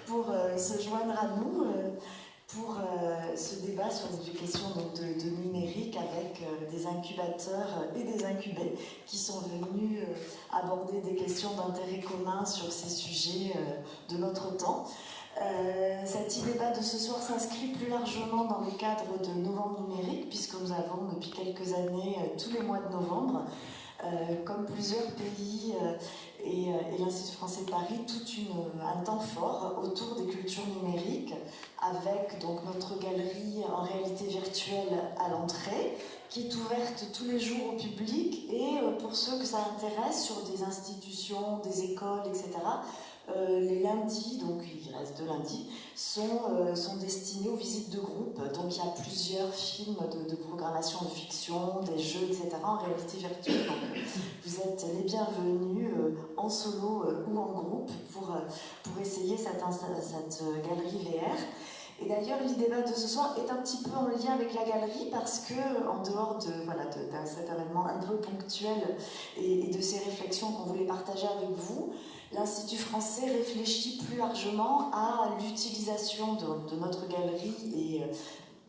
pour se joindre à nous pour ce débat sur des questions donc, de numérique avec des incubateurs et des incubés qui sont venus aborder des questions d'intérêt commun sur ces sujets de notre temps. Cet e-débat de ce soir s'inscrit plus largement dans le cadre de Novembre numérique, puisque nous avons depuis quelques années, tous les mois de novembre, comme plusieurs pays et l'Institut français de Paris, un temps fort autour des cultures numériques, avec donc notre galerie en réalité virtuelle à l'entrée, qui est ouverte tous les jours au public, et pour ceux que ça intéresse, sur des institutions, des écoles, etc., les lundis, donc il reste 2 lundis, sont destinés aux visites de groupe. Donc il y a plusieurs films de programmation de fiction, des jeux, etc. en réalité virtuelle. Donc vous êtes les bienvenus en solo ou en groupe pour essayer cette galerie VR. Et d'ailleurs, l'e-débat de ce soir est un petit peu en lien avec la galerie parce que, en dehors de cet événement un peu ponctuel et de ces réflexions qu'on voulait partager avec vous, l'Institut français réfléchit plus largement à l'utilisation de notre galerie et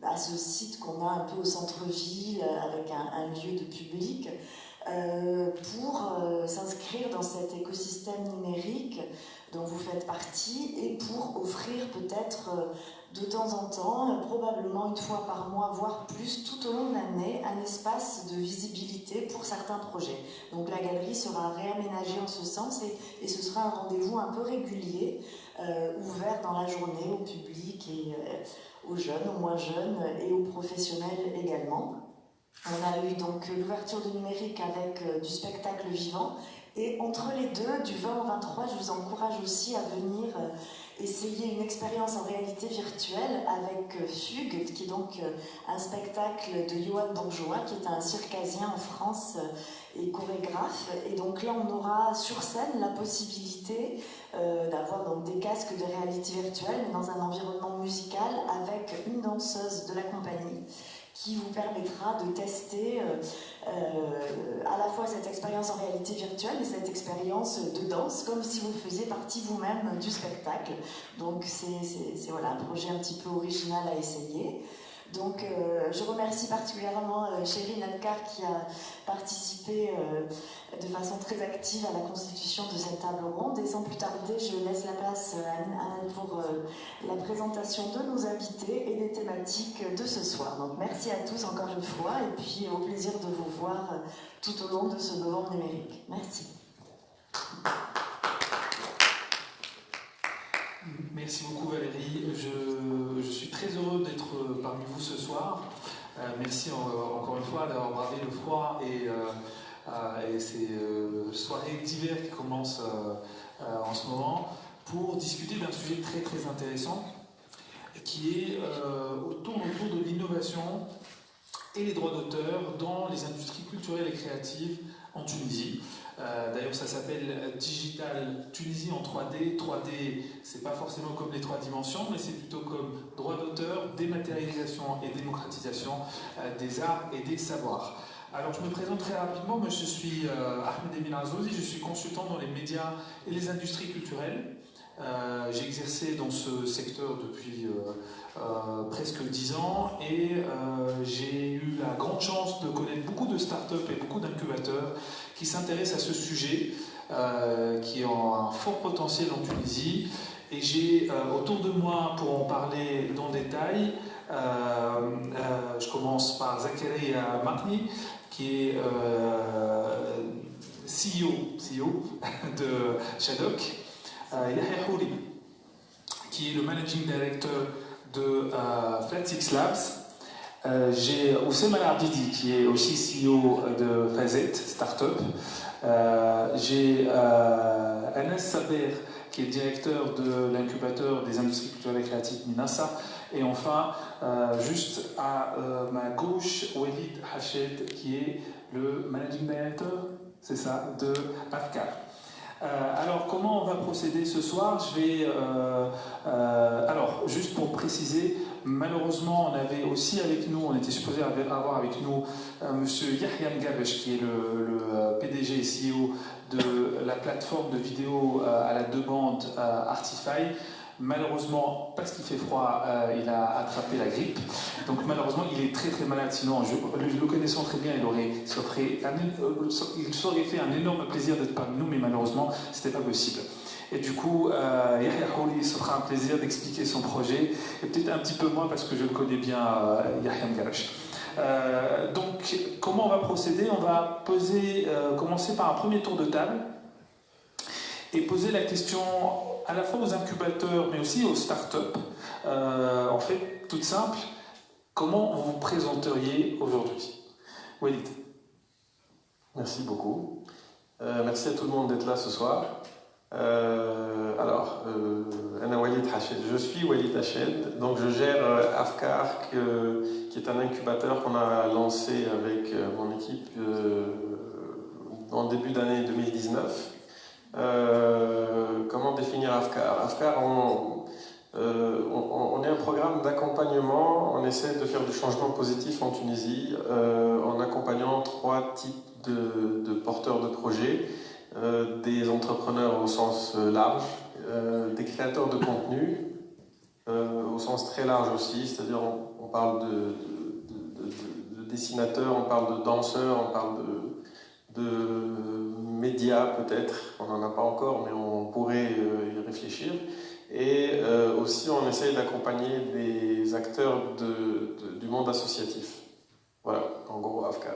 à ce site qu'on a un peu au centre-ville avec un lieu de public pour s'inscrire dans cet écosystème numérique dont vous faites partie et pour offrir peut-être de temps en temps, probablement 1 fois par mois, voire plus, tout au long de l'année, un espace de visibilité pour certains projets. Donc la galerie sera réaménagée en ce sens et ce sera un rendez-vous un peu régulier, ouvert dans la journée au public et aux jeunes, aux moins jeunes et aux professionnels également. On a eu donc l'ouverture du numérique avec du spectacle vivant. Et entre les deux, du 20 au 23, je vous encourage aussi à venir essayer une expérience en réalité virtuelle avec Fugue, qui est donc un spectacle de Johan Bourgeois, qui est un circasien en France et chorégraphe. Et donc là, on aura sur scène la possibilité d'avoir donc des casques de réalité virtuelle, mais dans un environnement musical avec une danseuse de la compagnie, qui vous permettra de tester à la fois cette expérience en réalité virtuelle et cette expérience de danse, comme si vous faisiez partie vous-même du spectacle. Donc c'est voilà, un projet un petit peu original à essayer. Donc je remercie particulièrement Chéri Nadkar qui a participé de façon très active à la constitution de cette table ronde. Et sans plus tarder, je laisse la place à Anne pour la présentation de nos invités et des thématiques de ce soir. Donc merci à tous encore une fois et puis au plaisir de vous voir tout au long de ce novembre numérique. Merci. Merci beaucoup Valérie, je suis très heureux d'être parmi vous ce soir. Merci encore une fois d'avoir bravé le froid et ces soirées d'hiver qui commencent en ce moment pour discuter d'un sujet très très intéressant qui tourne autour de l'innovation et les droits d'auteur dans les industries culturelles et créatives en Tunisie. D'ailleurs, ça s'appelle Digital Tunisie en 3D. 3D, c'est pas forcément comme les 3 dimensions, mais c'est plutôt comme droit d'auteur, dématérialisation et démocratisation des arts et des savoirs. Alors, je me présente très rapidement. Moi, je suis Ahmed Emin Azouzi, je suis consultant dans les médias et les industries culturelles. J'ai exercé dans ce secteur depuis presque 10 ans et j'ai eu la grande chance de connaître beaucoup de startups et beaucoup d'incubateurs qui s'intéressent à ce sujet qui a un fort potentiel en Tunisie. Et j'ai autour de moi, pour en parler dans le détail, je commence par Zakaria Makni, qui est CEO de Shadok. Yahya Houri, qui est le Managing Director de Flat6 Labs. J'ai Oussem Al-Ardidi, qui est aussi CEO de Fazet, startup. J'ai Anas Saber, qui est directeur de l'incubateur des industries culturelles et créatives Minasa. Et enfin, juste à ma gauche, Walid Hached, qui est le Managing Director, c'est ça, de Afkar. Alors, comment on va procéder ce soir? Alors, juste pour préciser, malheureusement, on avait aussi avec nous, on était supposé avoir avec nous Monsieur Yahya Ngabesh, qui est le PDG et CEO de la plateforme de vidéo à la demande Artify. Malheureusement, parce qu'il fait froid, il a attrapé la grippe. Donc malheureusement, il est très très malade. Sinon, le connaissant très bien, il s'aurait fait un énorme plaisir d'être parmi nous, mais malheureusement, c'était pas possible. Et du coup, Yahya Houli, ce sera un plaisir d'expliquer son projet, et peut-être un petit peu moins parce que je connais bien Yahya Mgarache. Donc, comment on va procéder? On va commencer par un premier tour de table et poser la question à la fois aux incubateurs, mais aussi aux startups. En fait, toute simple, comment vous vous présenteriez aujourd'hui? Walid. Merci beaucoup. Merci à tout le monde d'être là ce soir. Je suis Walid Hached, donc je gère Afkar, qui est un incubateur qu'on a lancé avec mon équipe en début d'année 2019. Comment définir Afkar? Afkar, on est un programme d'accompagnement, on essaie de faire du changement positif en Tunisie en accompagnant 3 types de porteurs de projets. Des entrepreneurs au sens large, des créateurs de contenu au sens très large aussi, c'est-à-dire on parle de dessinateurs, on parle de danseurs, on parle de médias peut-être, on n'en a pas encore mais on pourrait y réfléchir, et aussi on essaye d'accompagner des acteurs du monde associatif. Voilà, en gros Afkar.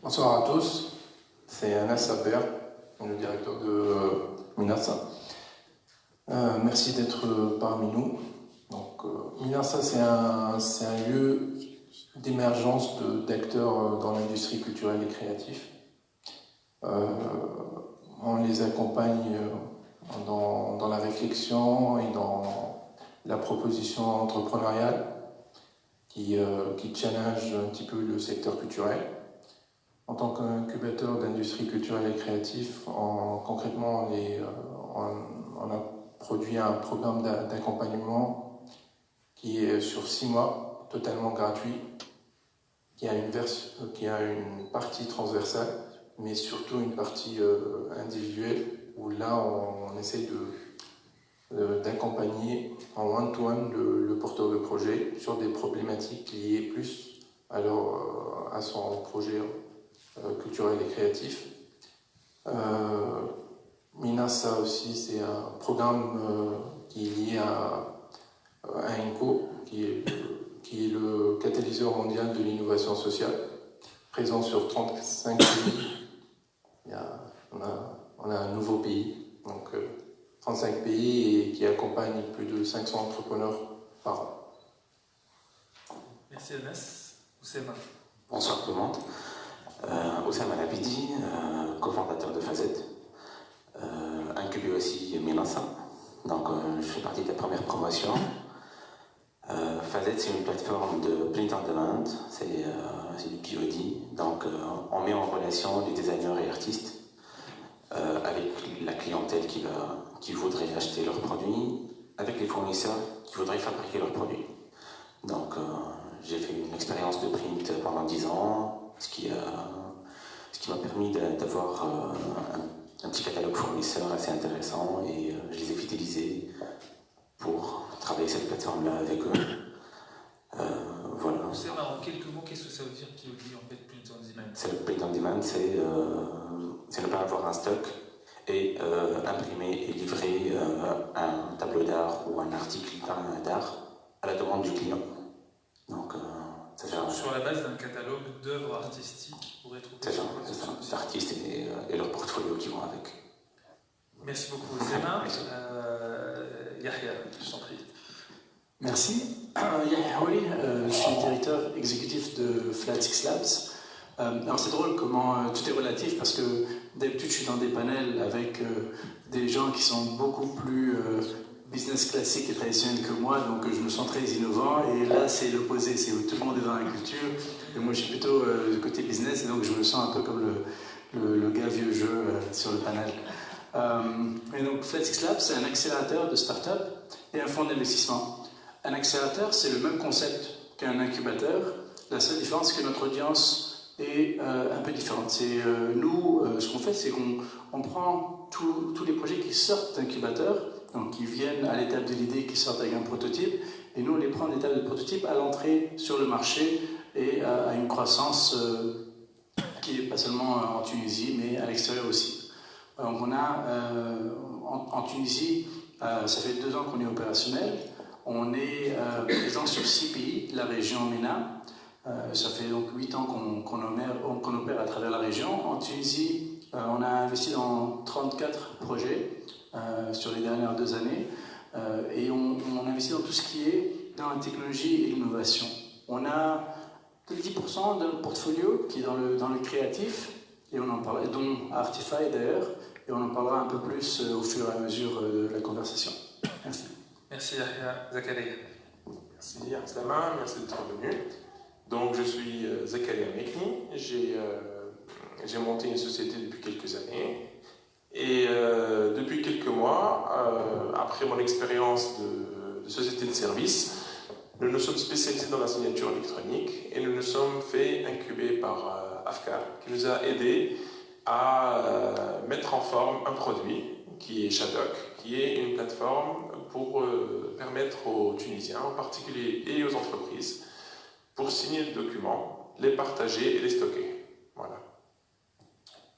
Bonsoir à tous, c'est Anas Saber, le directeur de Minassa. Merci d'être parmi nous. Donc, Minassa, c'est un lieu d'émergence d'acteurs dans l'industrie culturelle et créative. On les accompagne dans la réflexion et dans la proposition entrepreneuriale qui challenge un petit peu le secteur culturel. En tant qu'incubateur d'industrie culturelle et créative, concrètement, on a produit un programme d'accompagnement qui est sur 6 mois, totalement gratuit, qui a une partie transversale, mais surtout une partie individuelle, où là, on essaie d'accompagner en one-to-one le porteur de projet sur des problématiques liées plus à son projet culturel et créatif. Minassa aussi, c'est un programme qui est lié à INCO, qui est le catalyseur mondial de l'innovation sociale, présent sur 35 pays. On a un nouveau pays, donc 35 pays, et qui accompagne plus de 500 entrepreneurs par an. Merci Anas. Oussama. Bonsoir tout le monde. Oussama Labidi, cofondateur de Fazet, incubé aussi Minassa, donc je fais partie de la première promotion. Fazet, c'est une plateforme de print on demand, c'est du POD, donc on met en relation les designers et artistes avec la clientèle qui voudrait acheter leurs produits, avec les fournisseurs qui voudraient fabriquer leurs produits. Donc j'ai fait une expérience de print pendant 10 ans, ce qui m'a permis d'avoir un petit catalogue fournisseur assez intéressant, et je les ai fidélisés pour travailler cette plateforme-là avec eux. Voilà. En quelques mots, qu'est-ce que ça veut dire POD en fait, print on demand? C'est le print on demand, c'est ne pas avoir un stock et imprimer et livrer un tableau d'art ou un article d'art à la demande du client. Donc, sur la base d'un catalogue d'œuvres artistiques pour être des artistes et leur portfolio qui vont avec. Merci beaucoup, Zema. Yahya, je t'en prie. Merci. Yahya Houli, je suis directeur exécutif de Flatix Labs. Alors c'est drôle comment tout est relatif, parce que d'habitude je suis dans des panels avec des gens qui sont beaucoup plus business classique et traditionnel que moi, donc je me sens très innovant, et là c'est l'opposé, c'est où tout le monde est dans la culture et moi je suis plutôt du côté business, et donc je me sens un peu comme le gars vieux jeu sur le panel. Et donc Flatix Labs, c'est un accélérateur de start-up et un fonds d'investissement. Un accélérateur, c'est le même concept qu'un incubateur, la seule différence c'est que notre audience est un peu différente. Nous, ce qu'on fait, c'est qu'on prend tous les projets qui sortent d'incubateurs, donc qui viennent à l'étape de l'idée, qui sortent avec un prototype, et nous, on les prend à l'étape de prototype à l'entrée sur le marché et à une croissance qui n'est pas seulement en Tunisie, mais à l'extérieur aussi. Donc on a en Tunisie, ça fait 2 ans qu'on est opérationnel. On est présent sur 6 pays, la région MENA. Ça fait donc 8 ans qu'on opère à travers la région. En Tunisie, on a investi dans 34 projets sur les dernières 2 années. Et on investit dans tout ce qui est dans la technologie et l'innovation. On a 10% de notre portfolio qui est dans le créatif, et on en parle, dont Artify d'ailleurs, et on en parlera un peu plus au fur et à mesure de la conversation. Merci. Merci Zakaria. Merci Aslama, merci d'être venu. Donc je suis Zakaria Mekni, j'ai monté une société depuis quelques années et depuis quelques mois, après mon expérience de société de service, nous nous sommes spécialisés dans la signature électronique et nous nous sommes fait incuber par Afkar qui nous a aidés à mettre en forme un produit qui est Shadok, qui est une plateforme pour permettre aux Tunisiens en particulier et aux entreprises pour signer des documents, les partager et les stocker. Voilà.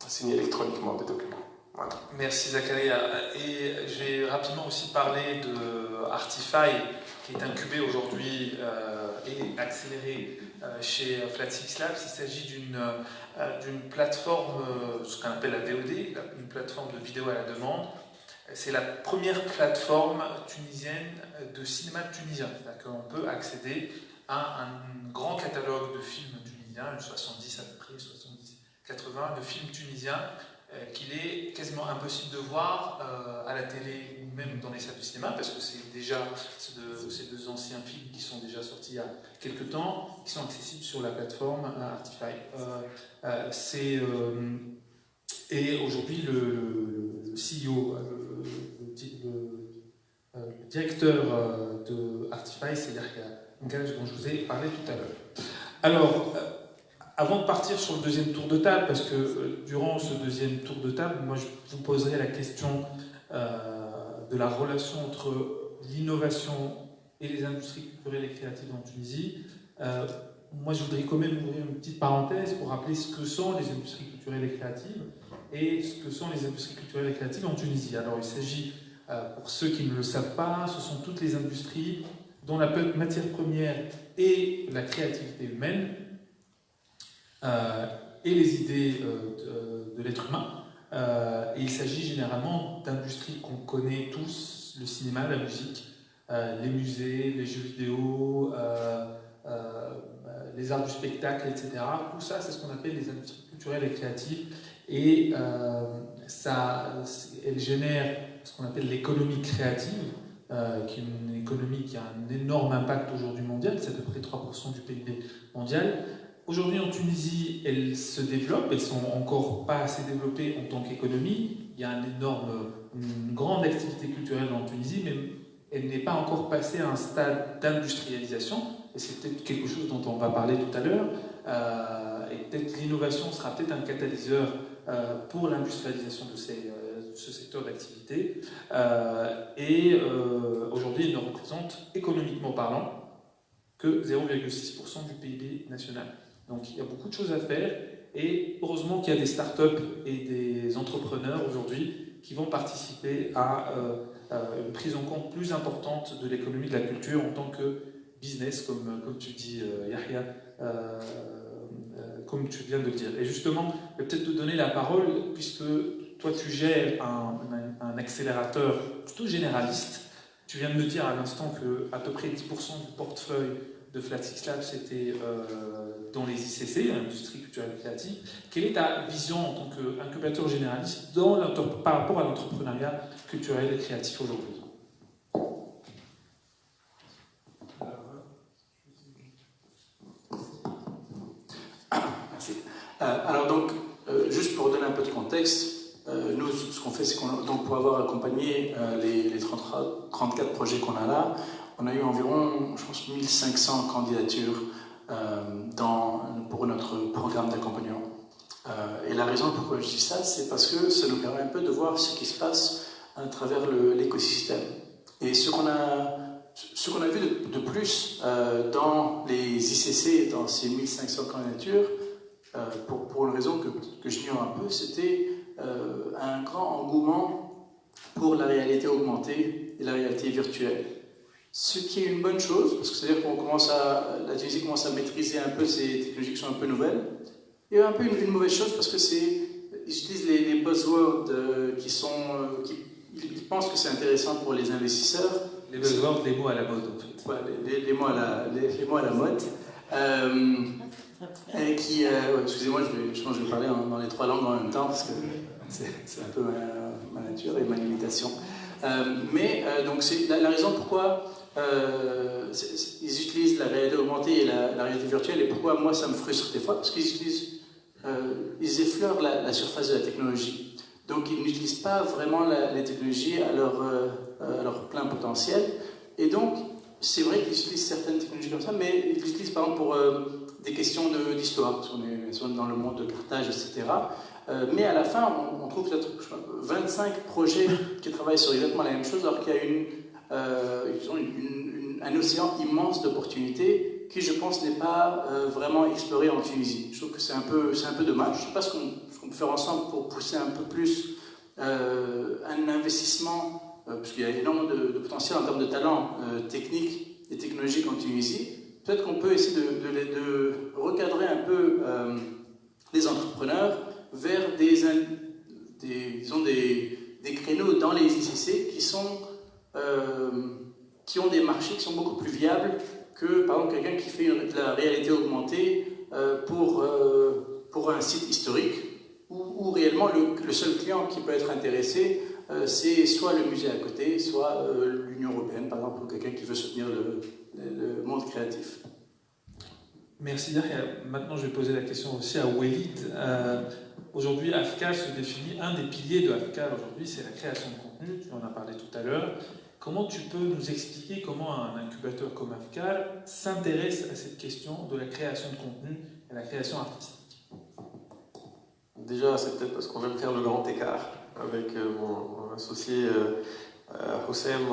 Signer électroniquement des documents. Voilà. Merci Zakaria. Et je vais rapidement aussi parler de Artify, qui est incubé aujourd'hui et accéléré chez Flat6 Labs. Il s'agit d'une plateforme, ce qu'on appelle la VOD, une plateforme de vidéo à la demande. C'est la première plateforme tunisienne de cinéma tunisien. C'est-à-dire qu'on peut accéder à un grand catalogue de films tunisiens, 70 à peu près, 70-80 de films tunisiens qu'il est quasiment impossible de voir à la télé ou même dans les salles de cinéma, parce que c'est déjà ces deux anciens films qui sont déjà sortis il y a quelques temps, qui sont accessibles sur la plateforme Artify. Et aujourd'hui, le CEO, le directeur de Artify, c'est Yahya Ngaj, dont je vous ai parlé tout à l'heure. Alors, avant de partir sur le deuxième tour de table, parce que durant ce deuxième tour de table, moi je vous poserai la question de la relation entre l'innovation et les industries culturelles et créatives en Tunisie. Moi je voudrais quand même ouvrir une petite parenthèse pour rappeler ce que sont les industries culturelles et créatives et ce que sont les industries culturelles et créatives en Tunisie. Alors il s'agit, pour ceux qui ne le savent pas, ce sont toutes les industries dont la matière première est la créativité humaine, et les idées de l'être humain. Et il s'agit généralement d'industries qu'on connaît tous, le cinéma, la musique, les musées, les jeux vidéo, les arts du spectacle, etc. Tout ça, c'est ce qu'on appelle les industries culturelles et créatives. Et elles génèrent ce qu'on appelle l'économie créative, qui est une économie qui a un énorme impact aujourd'hui mondial, c'est à peu près 3% du PIB mondial. Aujourd'hui en Tunisie, elles se développent, elles ne sont encore pas assez développées en tant qu'économie. Il y a une grande activité culturelle en Tunisie, mais elle n'est pas encore passée à un stade d'industrialisation. Et c'est peut-être quelque chose dont on va parler tout à l'heure. Et peut-être l'innovation sera peut-être un catalyseur pour l'industrialisation de ce secteur d'activité. Aujourd'hui, il ne représente, économiquement parlant, que 0,6% du PIB national. Donc il y a beaucoup de choses à faire, et heureusement qu'il y a des startups et des entrepreneurs aujourd'hui qui vont participer à une prise en compte plus importante de l'économie de la culture en tant que business, comme tu dis Yahya, comme tu viens de le dire. Et justement, je vais peut-être te donner la parole, puisque toi tu gères un accélérateur plutôt généraliste. Tu viens de me dire à l'instant qu'à peu près 10% du portefeuille de Flat6 Labs c'était dans les ICC, l'industrie culturelle et créative. Quelle est ta vision en tant qu'incubateur généraliste par rapport à l'entrepreneuriat culturel et créatif aujourd'hui ? Merci. Alors donc, juste pour donner un peu de contexte, nous, ce qu'on fait, c'est donc pour avoir accompagné les 34 projets qu'on a là, on a eu environ, je pense, 1500 candidatures pour notre programme d'accompagnement. Et la raison pourquoi je dis ça, c'est parce que ça nous permet un peu de voir ce qui se passe à travers l'écosystème. Et ce qu'on a vu de plus dans les ICC, dans ces 1500 candidatures, pour une raison que j'ignore un peu, c'était un grand engouement pour la réalité augmentée et la réalité virtuelle. Ce qui est une bonne chose, parce que c'est-à-dire la Tunisie commence à maîtriser un peu ces technologies qui sont un peu nouvelles. Et un peu une mauvaise chose, parce que ils utilisent les buzzwords ils pensent que c'est intéressant pour les investisseurs. Les buzzwords, les mots à la mode, en fait. Ouais, les mots à la mode. Excusez-moi, je pense que je vais parler dans les 3 langues en même temps, parce que c'est un peu ma nature et ma limitation. Donc c'est la raison pourquoi ils utilisent la réalité augmentée et la réalité virtuelle, et pourquoi moi ça me frustre des fois, parce ils effleurent la surface de la technologie. Donc ils n'utilisent pas vraiment les technologies à leur plein potentiel. Et donc c'est vrai qu'ils utilisent certaines technologies comme ça, mais ils l'utilisent par exemple pour des questions d'histoire, parce qu'on est dans le monde de Carthage, etc. Mais à la fin, on trouve peut-être 25 projets qui travaillent sur exactement la même chose, alors qu'il y a un océan immense d'opportunités qui, je pense, n'est pas vraiment exploré en Tunisie. Je trouve que c'est un peu dommage. Je ne sais pas ce qu'on peut faire ensemble pour pousser un peu plus un investissement, parce qu'il y a énormément de potentiel en termes de talent technique et technologique en Tunisie. Peut-être qu'on peut essayer de recadrer un peu les entrepreneurs vers des créneaux dans les ICC qui ont des marchés qui sont beaucoup plus viables que, par exemple, quelqu'un qui fait de la réalité augmentée pour un site historique, où réellement le seul client qui peut être intéressé, c'est soit le musée à côté, soit l'Union européenne, par exemple, ou quelqu'un qui veut soutenir le monde créatif. Merci Daria. Maintenant, je vais poser la question aussi à Walid. Aujourd'hui, AFCAL se définit, un des piliers de AFCAL aujourd'hui, c'est la création de contenu. Tu en as parlé tout à l'heure. Comment tu peux nous expliquer comment un incubateur comme AFCAL s'intéresse à cette question de la création de contenu et la création artistique? Déjà, c'est peut-être parce qu'on aime faire le grand écart avec mon associé Houssem.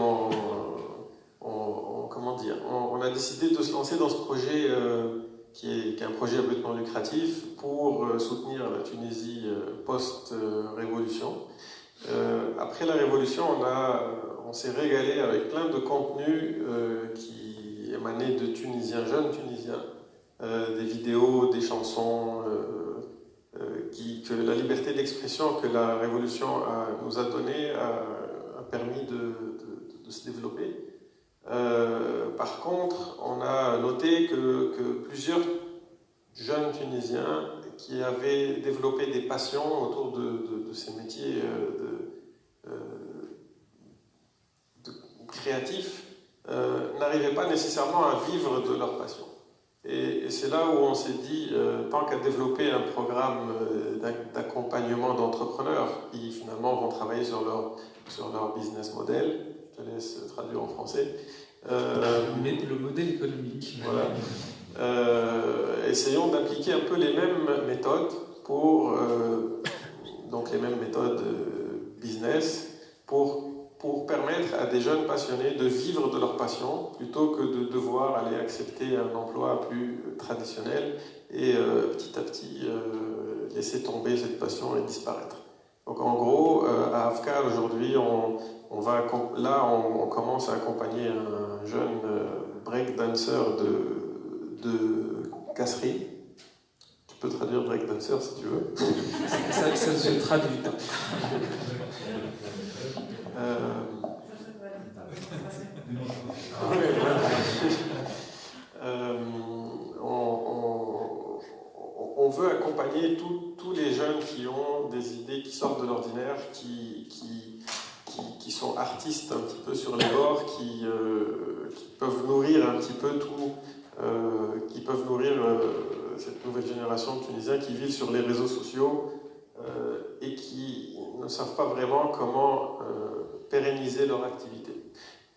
On a décidé de se lancer dans ce projet qui est un projet à but non lucratif pour soutenir la Tunisie post-révolution. Après la révolution, on s'est régalé avec plein de contenus qui émanaient de Tunisiens, jeunes Tunisiens, des vidéos, des chansons, que la liberté d'expression que la révolution nous a donnée a permis de se développer. Par contre, on a noté que plusieurs jeunes Tunisiens qui avaient développé des passions autour de ces métiers créatifs n'arrivaient pas nécessairement à vivre de leur passion. Et c'est là où on s'est dit, tant qu'à développer un programme d'accompagnement d'entrepreneurs qui finalement vont travailler sur leur business model, je te laisse traduire en français. Mais le modèle économique. Voilà. Essayons d'appliquer un peu les mêmes méthodes donc les mêmes méthodes business pour permettre à des jeunes passionnés de vivre de leur passion plutôt que de devoir aller accepter un emploi plus traditionnel et petit à petit laisser tomber cette passion et disparaître. Donc en gros, à AFCAL aujourd'hui, on commence à accompagner un jeune breakdancer de Kasserie. Tu peux traduire breakdancer si tu veux. Ça ne se traduit pas. On veut accompagner tous les jeunes qui ont des idées qui sortent de l'ordinaire, qui sont artistes un petit peu sur les bords, qui peuvent nourrir un petit peu qui peuvent nourrir cette nouvelle génération de Tunisiens qui vivent sur les réseaux sociaux et qui ne savent pas vraiment comment pérenniser leur activité.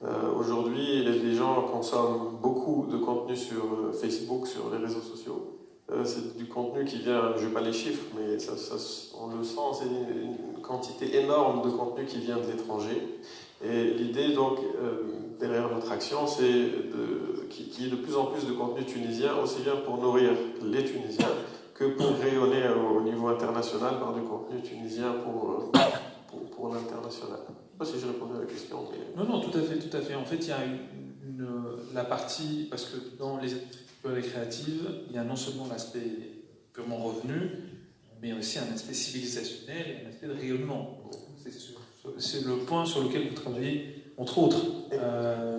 Aujourd'hui, les gens consomment beaucoup de contenu sur Facebook, sur les réseaux sociaux. C'est du contenu qui vient, je n'ai pas les chiffres, mais on le sent, c'est une quantité énorme de contenu qui vient de l'étranger. Et l'idée, donc, derrière notre action, c'est qu'il y ait de plus en plus de contenu tunisien, aussi bien pour nourrir les Tunisiens que pour rayonner au niveau international par du contenu tunisien pour l'international. Je ne sais pas si j'ai répondu à la question. Mais... Non, tout à fait. En fait, il y a la partie, parce que dans les activités créatives, il y a non seulement l'aspect purement revenu, mais aussi un aspect civilisationnel et un aspect de rayonnement. C'est le point sur lequel vous travaillez, entre autres,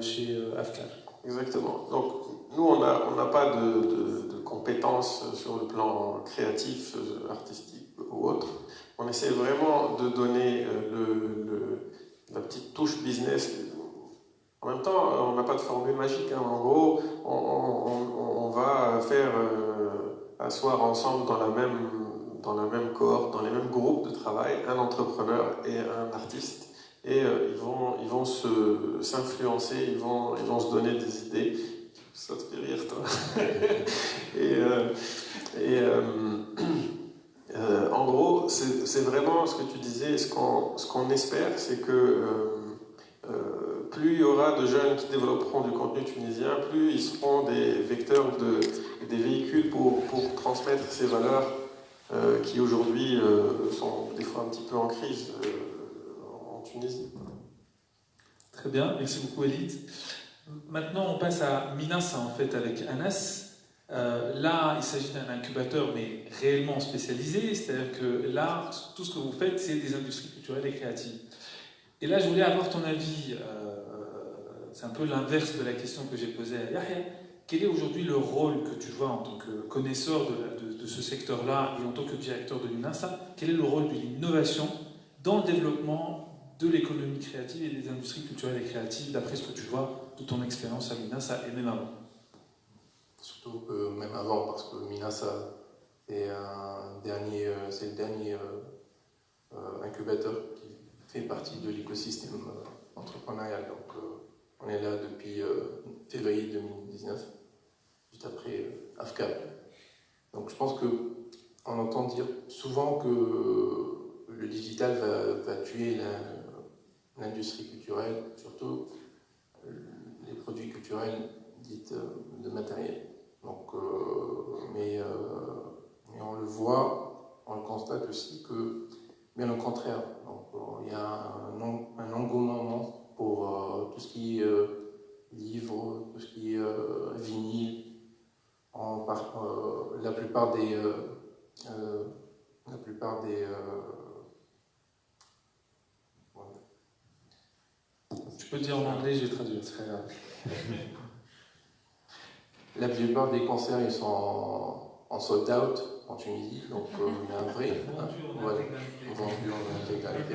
chez AFCAR. Exactement. Donc, nous, on n'a pas de compétences sur le plan créatif, artistique ou autre. On essaie vraiment de donner la petite touche business. En même temps, on n'a pas de formule magique. Hein. En gros, on va faire asseoir ensemble dans la même cohorte, dans les mêmes groupes de travail, un entrepreneur et un artiste. Et ils vont s'influencer, ils vont se donner des idées. Ça te fait rire, toi. En gros, c'est vraiment ce que tu disais. Ce qu'on espère, c'est que plus il y aura de jeunes qui développeront du contenu tunisien, plus ils seront des vecteurs, des véhicules pour transmettre ces valeurs qui aujourd'hui sont des fois un petit peu en crise en Tunisie. Très bien, merci beaucoup Élite. Maintenant on passe à Minas en fait avec Anas. Là il s'agit d'un incubateur mais réellement spécialisé, c'est-à-dire que là tout ce que vous faites c'est des industries culturelles et créatives. Et là je voulais avoir ton avis, c'est un peu l'inverse de la question que j'ai posée à Yahya. Quel est aujourd'hui le rôle que tu vois en tant que connaisseur de ce secteur-là et en tant que directeur de l'UNASA? Quel est le rôle de l'innovation dans le développement de l'économie créative et des industries culturelles et créatives, d'après ce que tu vois de ton expérience à l'UNASA et même avant? Surtout que même avant, parce que Minasa c'est le dernier incubateur qui fait partie de l'écosystème entrepreneurial. Donc on est là depuis février 2019, juste après AFCAR. Donc je pense qu'on entend dire souvent que le digital va tuer l'industrie culturelle, surtout les produits culturels dits de matériel. Donc, mais on le voit, on le constate aussi que, bien au contraire, donc, il y a un engouement pour tout ce qui est livres, tout ce qui est vinyle. La plupart des Tu peux dire en anglais, je vais traduire, c'est très grave. La plupart des concerts ils sont en sold out en Tunisie, donc il y a un vrai vendu en intégralité.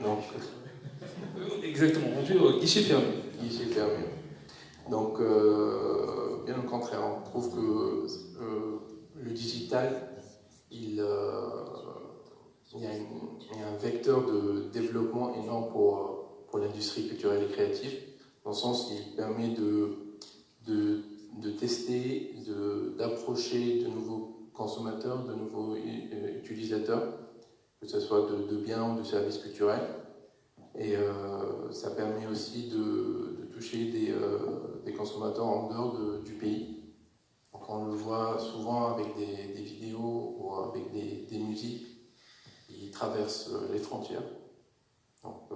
Donc, exactement, vendu au guichet fermé. Guichet fermé. Donc, bien au contraire, on trouve que le digital, il y a un vecteur de développement énorme pour l'industrie culturelle et créative, dans le sens où il permet de tester, d'approcher de nouveaux consommateurs, de nouveaux utilisateurs, que ce soit de biens ou de services culturels. Et ça permet aussi de toucher des consommateurs en dehors du pays. Donc on le voit souvent avec des vidéos ou avec des musiques qui traversent les frontières. Donc,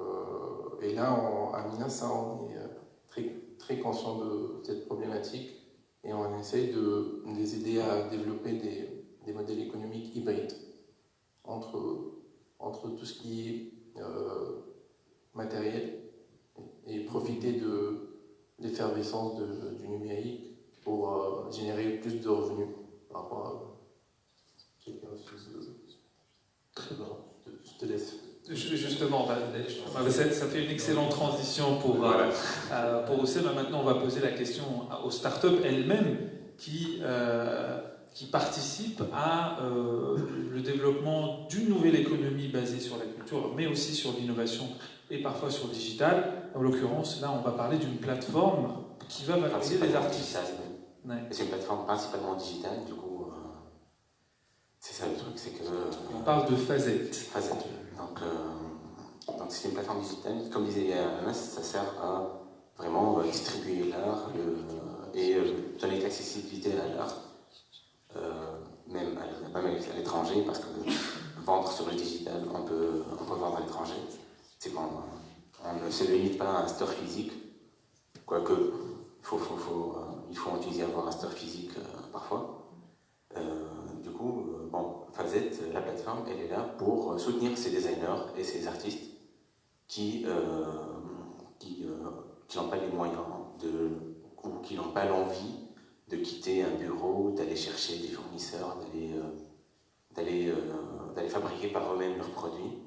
et là, à Minasa, on est très, très conscient de cette problématique et on essaye de les aider à développer des modèles économiques hybrides entre tout ce qui est matériel et profiter de l'effervescence du numérique pour générer plus de revenus par rapport à quelqu'un. Très bien. Je te laisse. Justement, ça fait une excellente transition pour Oussema. Maintenant, on va poser la question aux startups elles-mêmes qui qui participent à le développement d'une nouvelle économie basée sur la culture, mais aussi sur l'innovation et parfois sur le digital. En l'occurrence, là, on va parler d'une plateforme qui va valoriser les artistes. Ouais. C'est une plateforme principalement digitale, du coup, c'est ça le truc, c'est que... on parle de Phazette. Phazette. Donc c'est une plateforme digitale, comme disait Anas, ça sert à vraiment distribuer l'art et donner de l'accessibilité à l'art, même à l'étranger, parce que vendre sur le digital, on peut vendre à l'étranger. C'est bon, on ne se limite pas à un store physique, quoique il faut utiliser avoir un store physique parfois. Du coup, Phazette, la plateforme, elle est là pour soutenir ces designers et ces artistes qui n'ont pas les moyens ou qui n'ont pas l'envie de quitter un bureau, d'aller chercher des fournisseurs, d'aller fabriquer par eux-mêmes leurs produits.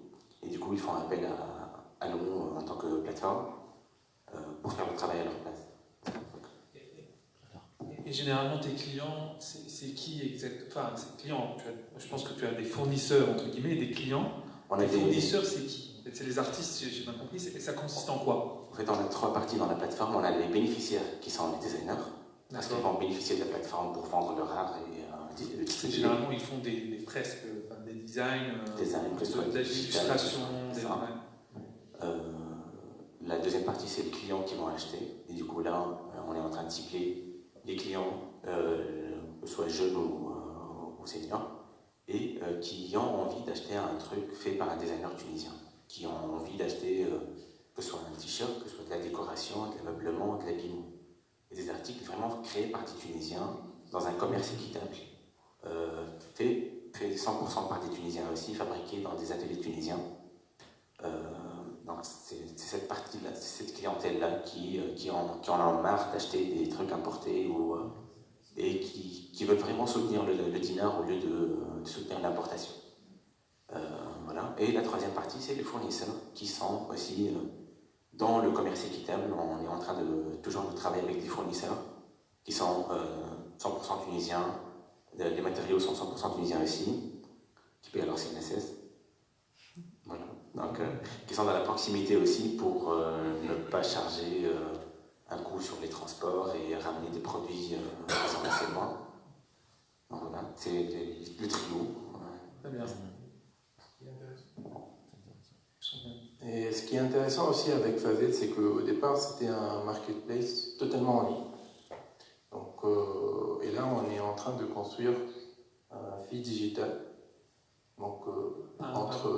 Et du coup, ils font appel à nous en tant que plateforme pour faire le travail à leur place. Et généralement, tes clients, c'est qui exactement? Enfin, ces clients, je pense que tu as des fournisseurs, entre guillemets, et des clients. Les fournisseurs, c'est qui? C'est les artistes, j'ai bien compris, et ça consiste en quoi? En fait, on a 3 parties dans la plateforme. On a les bénéficiaires qui sont les designers, parce qu'ils vont bénéficier de la plateforme pour vendre leur art et le distribuer. Généralement, ils font des fresques, des designs, de l'illustration. La deuxième partie, c'est les clients qui vont acheter. Et du coup, là, on est en train de cibler les clients, que ce soit jeunes ou seniors, et qui ont envie d'acheter un truc fait par un designer tunisien, qui ont envie d'acheter que ce soit un t-shirt, que ce soit de la décoration, de l'ameublement, de l'habillement. Et des articles vraiment créés par des Tunisiens dans un commerce équitable, fait 100% par des Tunisiens aussi, fabriqués dans des ateliers tunisiens. Donc c'est cette partie-là, c'est cette clientèle-là qui en a marre d'acheter des trucs importés et qui veulent vraiment soutenir le dinar au lieu de soutenir l'importation. Voilà. Et la troisième partie, c'est les fournisseurs qui sont aussi dans le commerce équitable. On est en train toujours de travailler avec des fournisseurs qui sont 100% tunisiens. Les matériaux sont 100% tunisiens aussi, qui payent leur CNSS. Voilà. Donc, qui sont dans la proximité aussi pour ne pas charger un coût sur les transports et ramener des produits qui sont assez loin. Donc voilà, c'est le trio. Très bien. Et ce qui est intéressant aussi avec Phazette, c'est qu'au départ, c'était un marketplace totalement en ligne. Donc, et là, on est en train de construire un feed digital. Donc, entre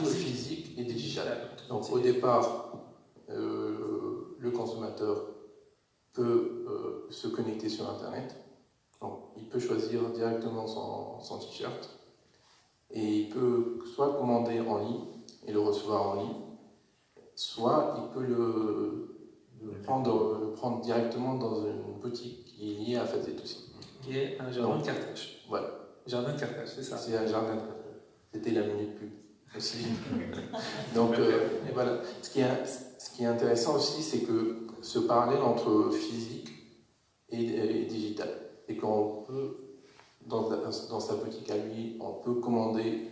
physique et digital. Donc, au départ, le consommateur peut se connecter sur Internet. Donc, il peut choisir directement son t-shirt. Et il peut soit commander en ligne et le recevoir en ligne, soit il peut le prendre directement dans une boutique qui est liée à Phazette aussi. Qui est un jardin de Carthage. Voilà. Jardin de Carthage, c'est ça. C'est un jardin de Carthage. C'était la minute pub aussi. Donc, et voilà. Ce qui est intéressant aussi, c'est que ce parallèle entre physique et digital. Et qu'on peut, dans sa boutique à lui, on peut commander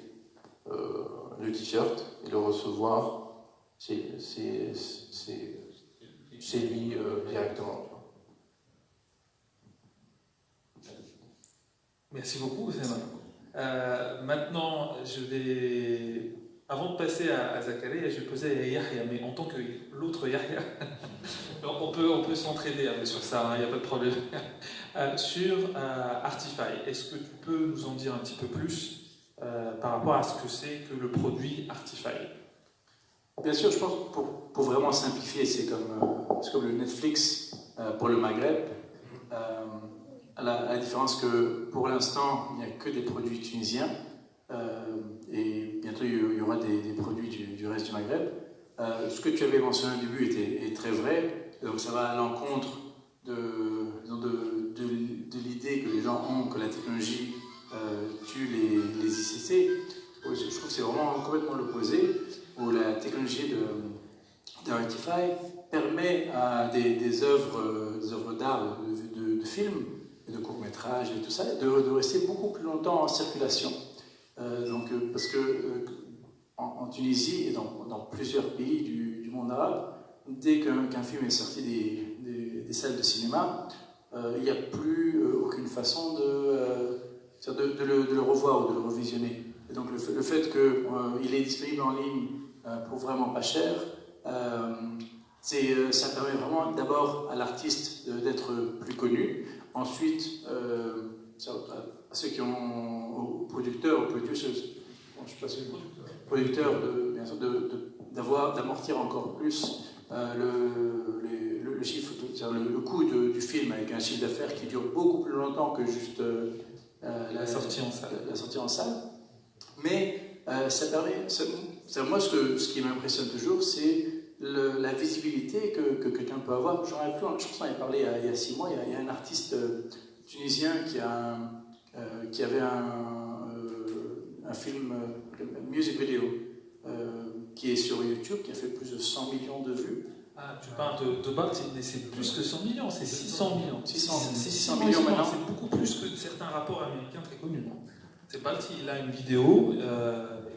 le t-shirt et le recevoir chez lui directement. Merci beaucoup, Oussama. Maintenant, avant de passer à Zakaria, je vais poser à Yahya, mais en tant que l'autre Yahya, on peut s'entraider sur ça, il n'y a pas de problème. Sur Artify, est-ce que tu peux nous en dire un petit peu plus par rapport à ce que c'est que le produit Artify? Bien sûr, je pense que pour vraiment simplifier, c'est comme le Netflix pour le Maghreb. À la différence que pour l'instant, il n'y a que des produits tunisiens et bientôt il y aura des produits du reste du Maghreb. Ce que tu avais mentionné au début est très vrai, donc ça va à l'encontre de l'idée que les gens ont que la technologie tue les ICC. Je trouve que c'est vraiment complètement l'opposé, où la technologie d'Artify permet à des œuvres d'art, de films, de courts-métrages et tout ça, de rester beaucoup plus longtemps en circulation. Parce que en Tunisie et dans plusieurs pays du monde arabe, dès qu'un film est sorti des salles de cinéma, il n'y a plus aucune façon de le revoir ou de le revisionner. Et donc le fait qu'il est disponible en ligne pour vraiment pas cher, ça permet vraiment d'abord à l'artiste d'être plus connu, ensuite à ceux qui ont, aux producteurs, aux producers, bon, je sais pas si producteurs, bien sûr, d'amortir encore plus le chiffre, le coût du film avec un chiffre d'affaires qui dure beaucoup plus longtemps que juste la sortie en salle. Mais ça permet, moi ce qui m'impressionne toujours, c'est la visibilité que quelqu'un peut avoir. Je pense qu'on avait parlé il y a 6 mois, il y a un artiste tunisien qui avait un film, music video, qui est sur YouTube, qui a fait plus de 100 millions de vues. Ah, tu parles de Balti, mais c'est plus que 100 millions, c'est 600 millions. 600 millions maintenant. C'est beaucoup plus que certains rapports américains très connus. C'est Balti, il a une vidéo,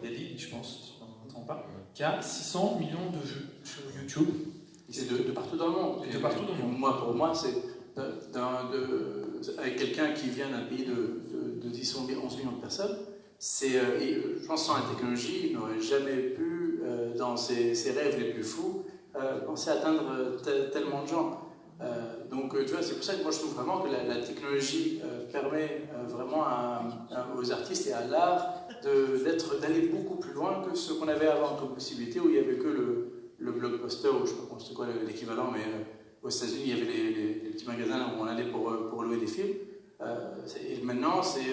Yali, je pense, si je ne me trompe pas, qui a 600 millions de vues sur YouTube. C'est de partout dans le monde. De partout dans le monde. Pour moi, c'est avec quelqu'un qui vient d'un pays de 10 ou 11 millions de personnes, je pense que sans la technologie, il n'aurait jamais pu, dans ses rêves les plus fous, penser atteindre tellement de gens. Donc, tu vois, c'est pour ça que moi je trouve vraiment que la technologie permet vraiment aux artistes et à l'art d'aller beaucoup plus loin que ce qu'on avait avant comme possibilité, où il n'y avait que le blockbuster, ou je ne sais pas c'est quoi l'équivalent, mais aux États-Unis il y avait les petits magasins où on allait pour louer des films. Et maintenant, c'est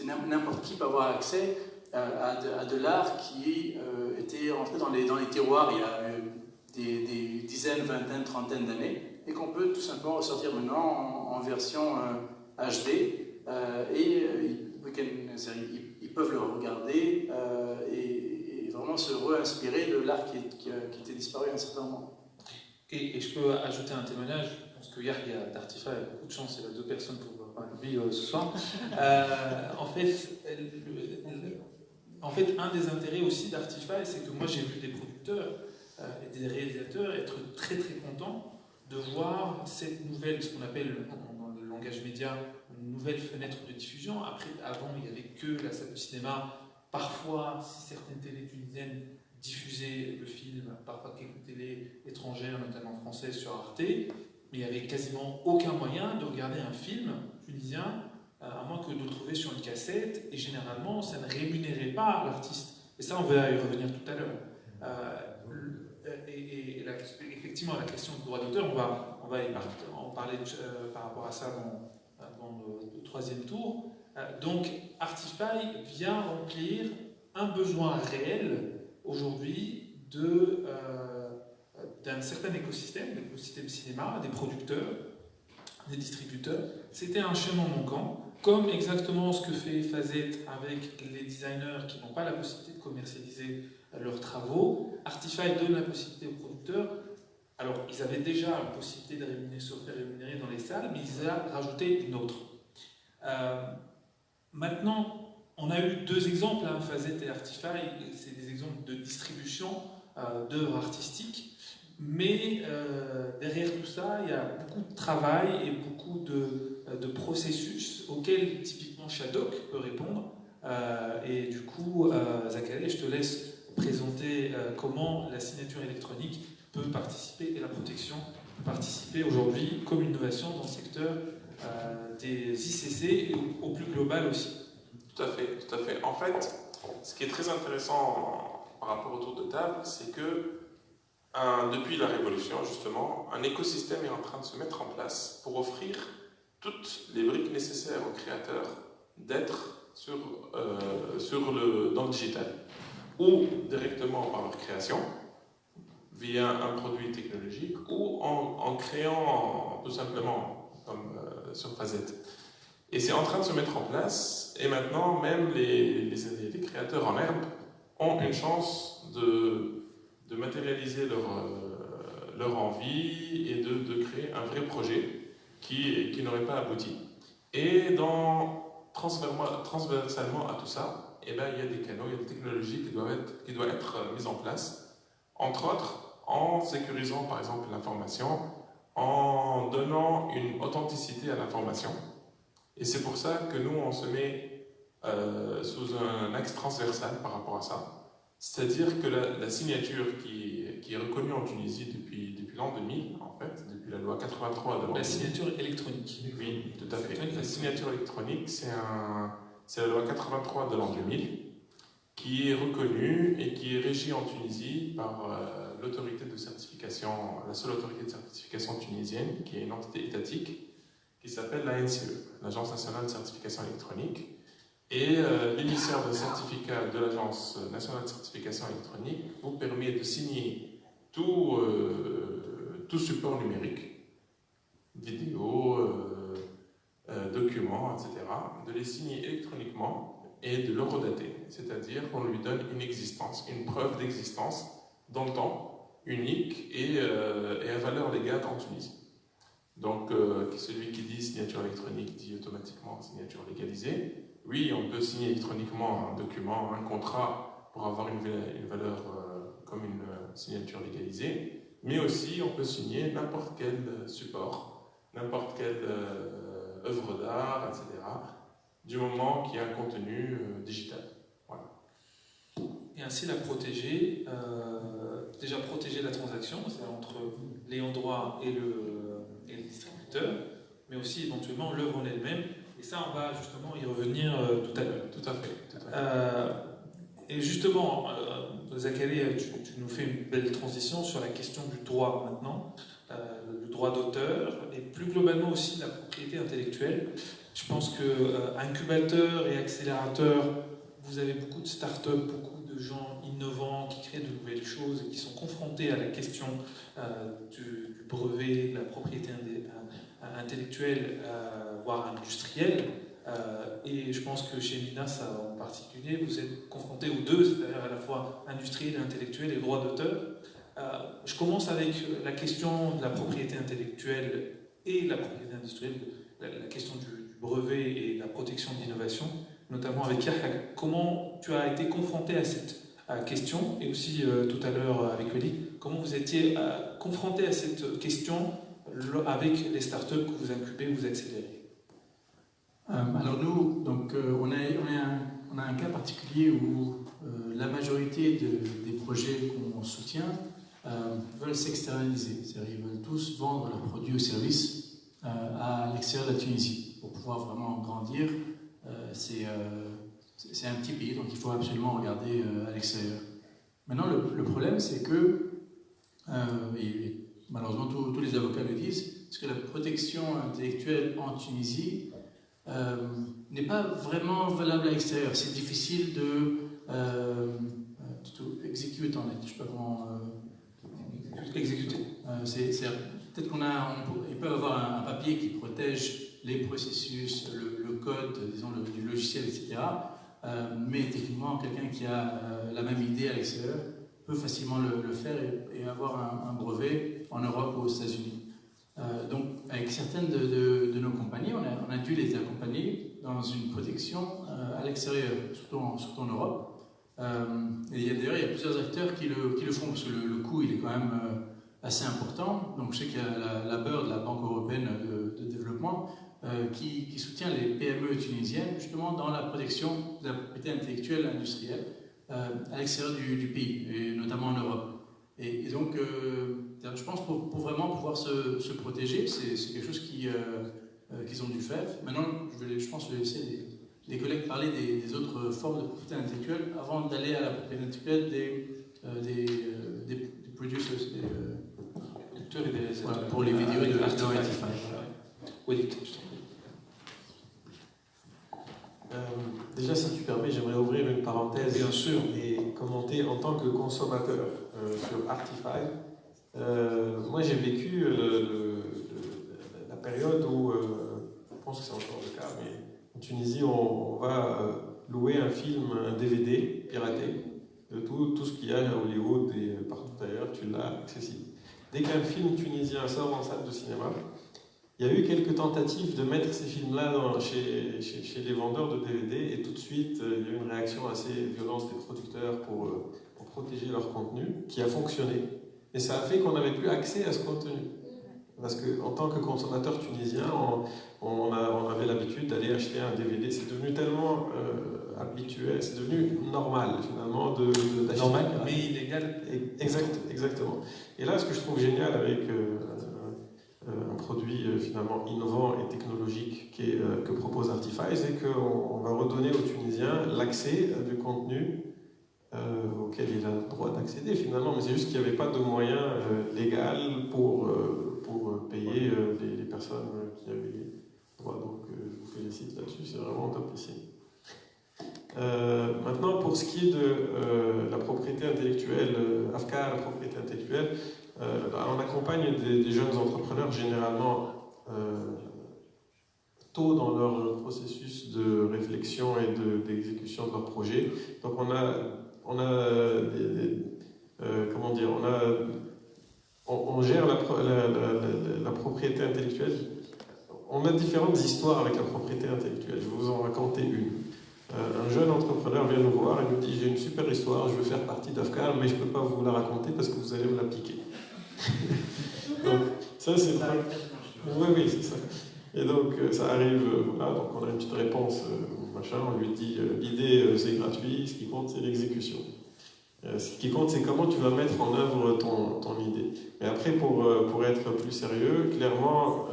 n'importe qui peut avoir accès à de l'art qui était rentré dans les tiroirs il y a des dizaines, vingtaines, trentaines d'années, et qu'on peut tout simplement ressortir maintenant en version HD, et ils peuvent le regarder et vraiment se re-inspirer de l'art qui était disparu à un certain moment. Et je peux ajouter un témoignage. Je pense que Yahya d'Artify a beaucoup de chance, il a 2 personnes pour parler de lui ce soir. En fait, un des intérêts aussi d'Artify, c'est que moi j'ai vu des producteurs et des réalisateurs être très très contents de voir cette nouvelle, ce qu'on appelle dans le langage média, une nouvelle fenêtre de diffusion. Avant, il n'y avait que la salle de cinéma. Parfois, si certaines télés tunisiennes diffusaient le film, parfois quelques télés étrangères, notamment françaises, sur Arte, mais il n'y avait quasiment aucun moyen de regarder un film tunisien, à moins que de le trouver sur une cassette, et généralement, ça ne rémunérait pas l'artiste. Et ça, on va y revenir tout à l'heure. Effectivement, la question du droit d'auteur, on va en parler par rapport à ça dans le 3e tour. Donc, Artify vient remplir un besoin réel aujourd'hui d'un certain écosystème, l'écosystème cinéma, des producteurs, des distributeurs. C'était un chemin manquant, comme exactement ce que fait Fazet avec les designers qui n'ont pas la possibilité de commercialiser leurs travaux. Artify donne la possibilité aux producteurs. Alors, ils avaient déjà la possibilité de se faire rémunérer dans les salles, mais ils ont rajouté une autre. Maintenant, on a eu 2 exemples, Fazet et Artify, c'est des exemples de distribution d'œuvres artistiques, mais derrière tout ça, il y a beaucoup de travail et beaucoup de processus auxquels typiquement Shadok peut répondre. Et du coup, Zachary, je te laisse présenter comment la signature électronique peut participer, et la protection peut participer aujourd'hui comme innovation dans le secteur des ICC et au plus global aussi. Tout à fait, tout à fait. En fait, ce qui est très intéressant par rapport au tour de table, c'est que depuis la Révolution, justement, un écosystème est en train de se mettre en place pour offrir toutes les briques nécessaires aux créateurs d'être dans le digital, ou directement par leur création, via un produit technologique, ou en créant tout simplement, comme sur Fazet. Et c'est en train de se mettre en place, et maintenant même les créateurs en herbe ont une chance de matérialiser leur envie et de créer un vrai projet qui n'auraient pas abouti. Et transversalement à tout ça, eh ben, il y a des canaux, il y a des technologies qui doivent être mises en place, entre autres en sécurisant par exemple l'information, en donnant une authenticité à l'information. Et c'est pour ça que nous, on se met sous un axe transversal par rapport à ça. C'est-à-dire que la signature qui est reconnue en Tunisie depuis l'an 2000, en fait, depuis la loi 83 de l'an 2000. La signature électronique. Oui, tout à fait. La signature électronique, c'est la loi 83 de l'an 2000 qui est reconnue et qui est régie en Tunisie par l'autorité de certification, la seule autorité de certification tunisienne, qui est une entité étatique, qui s'appelle l'ANCE, l'Agence nationale de certification électronique. Et l'émissaire de certificat de l'Agence nationale de certification électronique vous permet de signer tout support numérique, vidéo, documents, etc., de les signer électroniquement et de l'horodater, c'est-à-dire qu'on lui donne une existence, une preuve d'existence dans le temps, unique et à valeur légale en Tunisie. Donc, celui qui dit signature électronique dit automatiquement signature légalisée. Oui, on peut signer électroniquement un document, un contrat pour avoir une valeur comme une signature légalisée, mais aussi on peut signer n'importe quel support, n'importe quelle œuvre d'art, etc., du moment qu'il y a un contenu digital. Voilà. Et ainsi la protéger, déjà protéger la transaction, c'est entre l'ayant droit et le distributeur, mais aussi éventuellement l'œuvre en elle-même. Et ça, on va justement y revenir tout à l'heure. Tout à fait. Et justement, Zachary, tu nous fais une belle transition sur la question du droit maintenant, le droit d'auteur, et plus globalement aussi la propriété intellectuelle. Je pense que incubateurs et accélérateurs, vous avez beaucoup de startups, beaucoup de gens innovants qui créent de nouvelles choses et qui sont confrontés à la question du brevet, de la propriété intellectuelle, voire industrielle. Et je pense que chez Minas en particulier, vous êtes confrontés aux deux, c'est-à-dire à la fois industriel et intellectuel et droit d'auteur. Je commence avec la question de la propriété intellectuelle et la propriété industrielle, la question du brevet et de la protection de l'innovation, notamment avec Yahya. Comment tu as été confronté à cette question, et aussi tout à l'heure avec Oli, comment vous étiez confronté à cette question avec les startups que vous incubez, vous accélérez? Alors nous, donc, on a un cas particulier où la majorité des projets qu'on soutient veulent s'externaliser, c'est-à-dire ils veulent tous vendre leurs produits ou services à l'extérieur de la Tunisie pour pouvoir vraiment grandir. C'est un petit pays, donc il faut absolument regarder à l'extérieur. Maintenant, le problème, c'est que, et malheureusement tous les avocats le disent, c'est que la protection intellectuelle en Tunisie n'est pas vraiment valable à l'extérieur. C'est difficile de exécuter en net. Je ne sais pas comment exécuter. Peut-être il peut y avoir un papier qui protège les processus, le code, disons du logiciel, etc. Mais techniquement, quelqu'un qui a la même idée à l'extérieur peut facilement le faire et avoir un brevet en Europe ou aux États-Unis. Donc, avec certaines de nos compagnies, on a dû les accompagner dans une protection à l'extérieur, surtout en Europe. Et d'ailleurs, il y a plusieurs acteurs qui le font, parce que le coût, il est quand même assez important. Donc, je sais qu'il y a la BERD, la Banque européenne de développement, qui soutient les PME tunisiennes, justement, dans la protection de la propriété intellectuelle industrielle à l'extérieur du pays, et notamment en Europe. Et donc, je pense pour vraiment pouvoir se protéger, c'est quelque chose qu'ils ont dû faire. Maintenant, je pense que je vais laisser les collègues parler des autres formes de propriété intellectuelle avant d'aller à la propriété intellectuelle des producers, pour les vidéos de Artify. Oui, déjà, si tu permets, j'aimerais ouvrir une parenthèse. Bien sûr. Et commenter en tant que consommateur sur Artify. Moi, j'ai vécu la période où, je pense que c'est encore le cas, mais en Tunisie, on va louer un film, un DVD piraté, de tout ce qu'il y a à Hollywood et partout ailleurs, tu l'as accessible. Dès qu'un film tunisien sort en salle de cinéma, Il y a eu quelques tentatives de mettre ces films-là chez les vendeurs de DVD et tout de suite, il y a eu une réaction assez violente des producteurs pour protéger leur contenu qui a fonctionné. Et ça a fait qu'on n'avait plus accès à ce contenu. Parce qu'en tant que consommateur tunisien, on avait l'habitude d'aller acheter un DVD. C'est devenu tellement habituel, c'est devenu normal finalement d'acheter. Normal, mais illégal. Exactement. Et là, ce que je trouve génial avec un produit finalement innovant et technologique que propose Artify, c'est qu'on va redonner aux Tunisiens l'accès à du contenu auquel il a le droit d'accéder finalement, mais c'est juste qu'il n'y avait pas de moyens légaux pour payer les personnes qui avaient droit. Donc je vous félicite là-dessus, c'est vraiment top ici. Maintenant, pour ce qui est de la propriété intellectuelle, Afkar, la propriété intellectuelle, on accompagne des jeunes entrepreneurs généralement tôt dans leur processus de réflexion et d'exécution de leur projet. Donc on gère la propriété intellectuelle. On a différentes histoires avec la propriété intellectuelle. Je vais vous en raconter une. Un jeune entrepreneur vient nous voir et nous dit: j'ai une super histoire, je veux faire partie d'Afkar, mais je ne peux pas vous la raconter parce que vous allez me la piquer. Donc ça c'est vrai. Oui, c'est ça. Et donc ça arrive, voilà, donc on a une petite réponse, machin, on lui dit l'idée c'est gratuit, ce qui compte c'est l'exécution. Ce qui compte c'est comment tu vas mettre en œuvre ton idée. Mais après pour être plus sérieux, clairement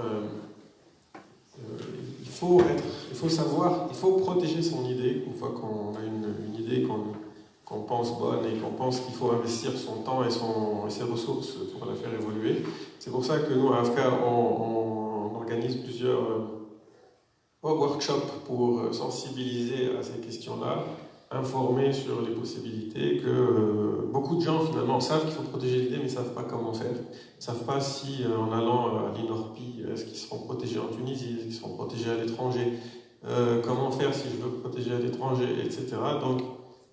il faut savoir, il faut protéger son idée une fois qu'on a une idée qu'on pense bonne et qu'on pense qu'il faut investir son temps et ses ressources pour la faire évoluer. C'est pour ça que nous à AFCA on organise plusieurs workshops pour sensibiliser à ces questions-là, informer sur les possibilités, que beaucoup de gens finalement savent qu'il faut protéger l'idée mais ne savent pas comment faire. Ils ne savent pas si en allant à l'INORPI, est-ce qu'ils seront protégés en Tunisie, est-ce qu'ils seront protégés à l'étranger, comment faire si je veux protéger à l'étranger, etc. Donc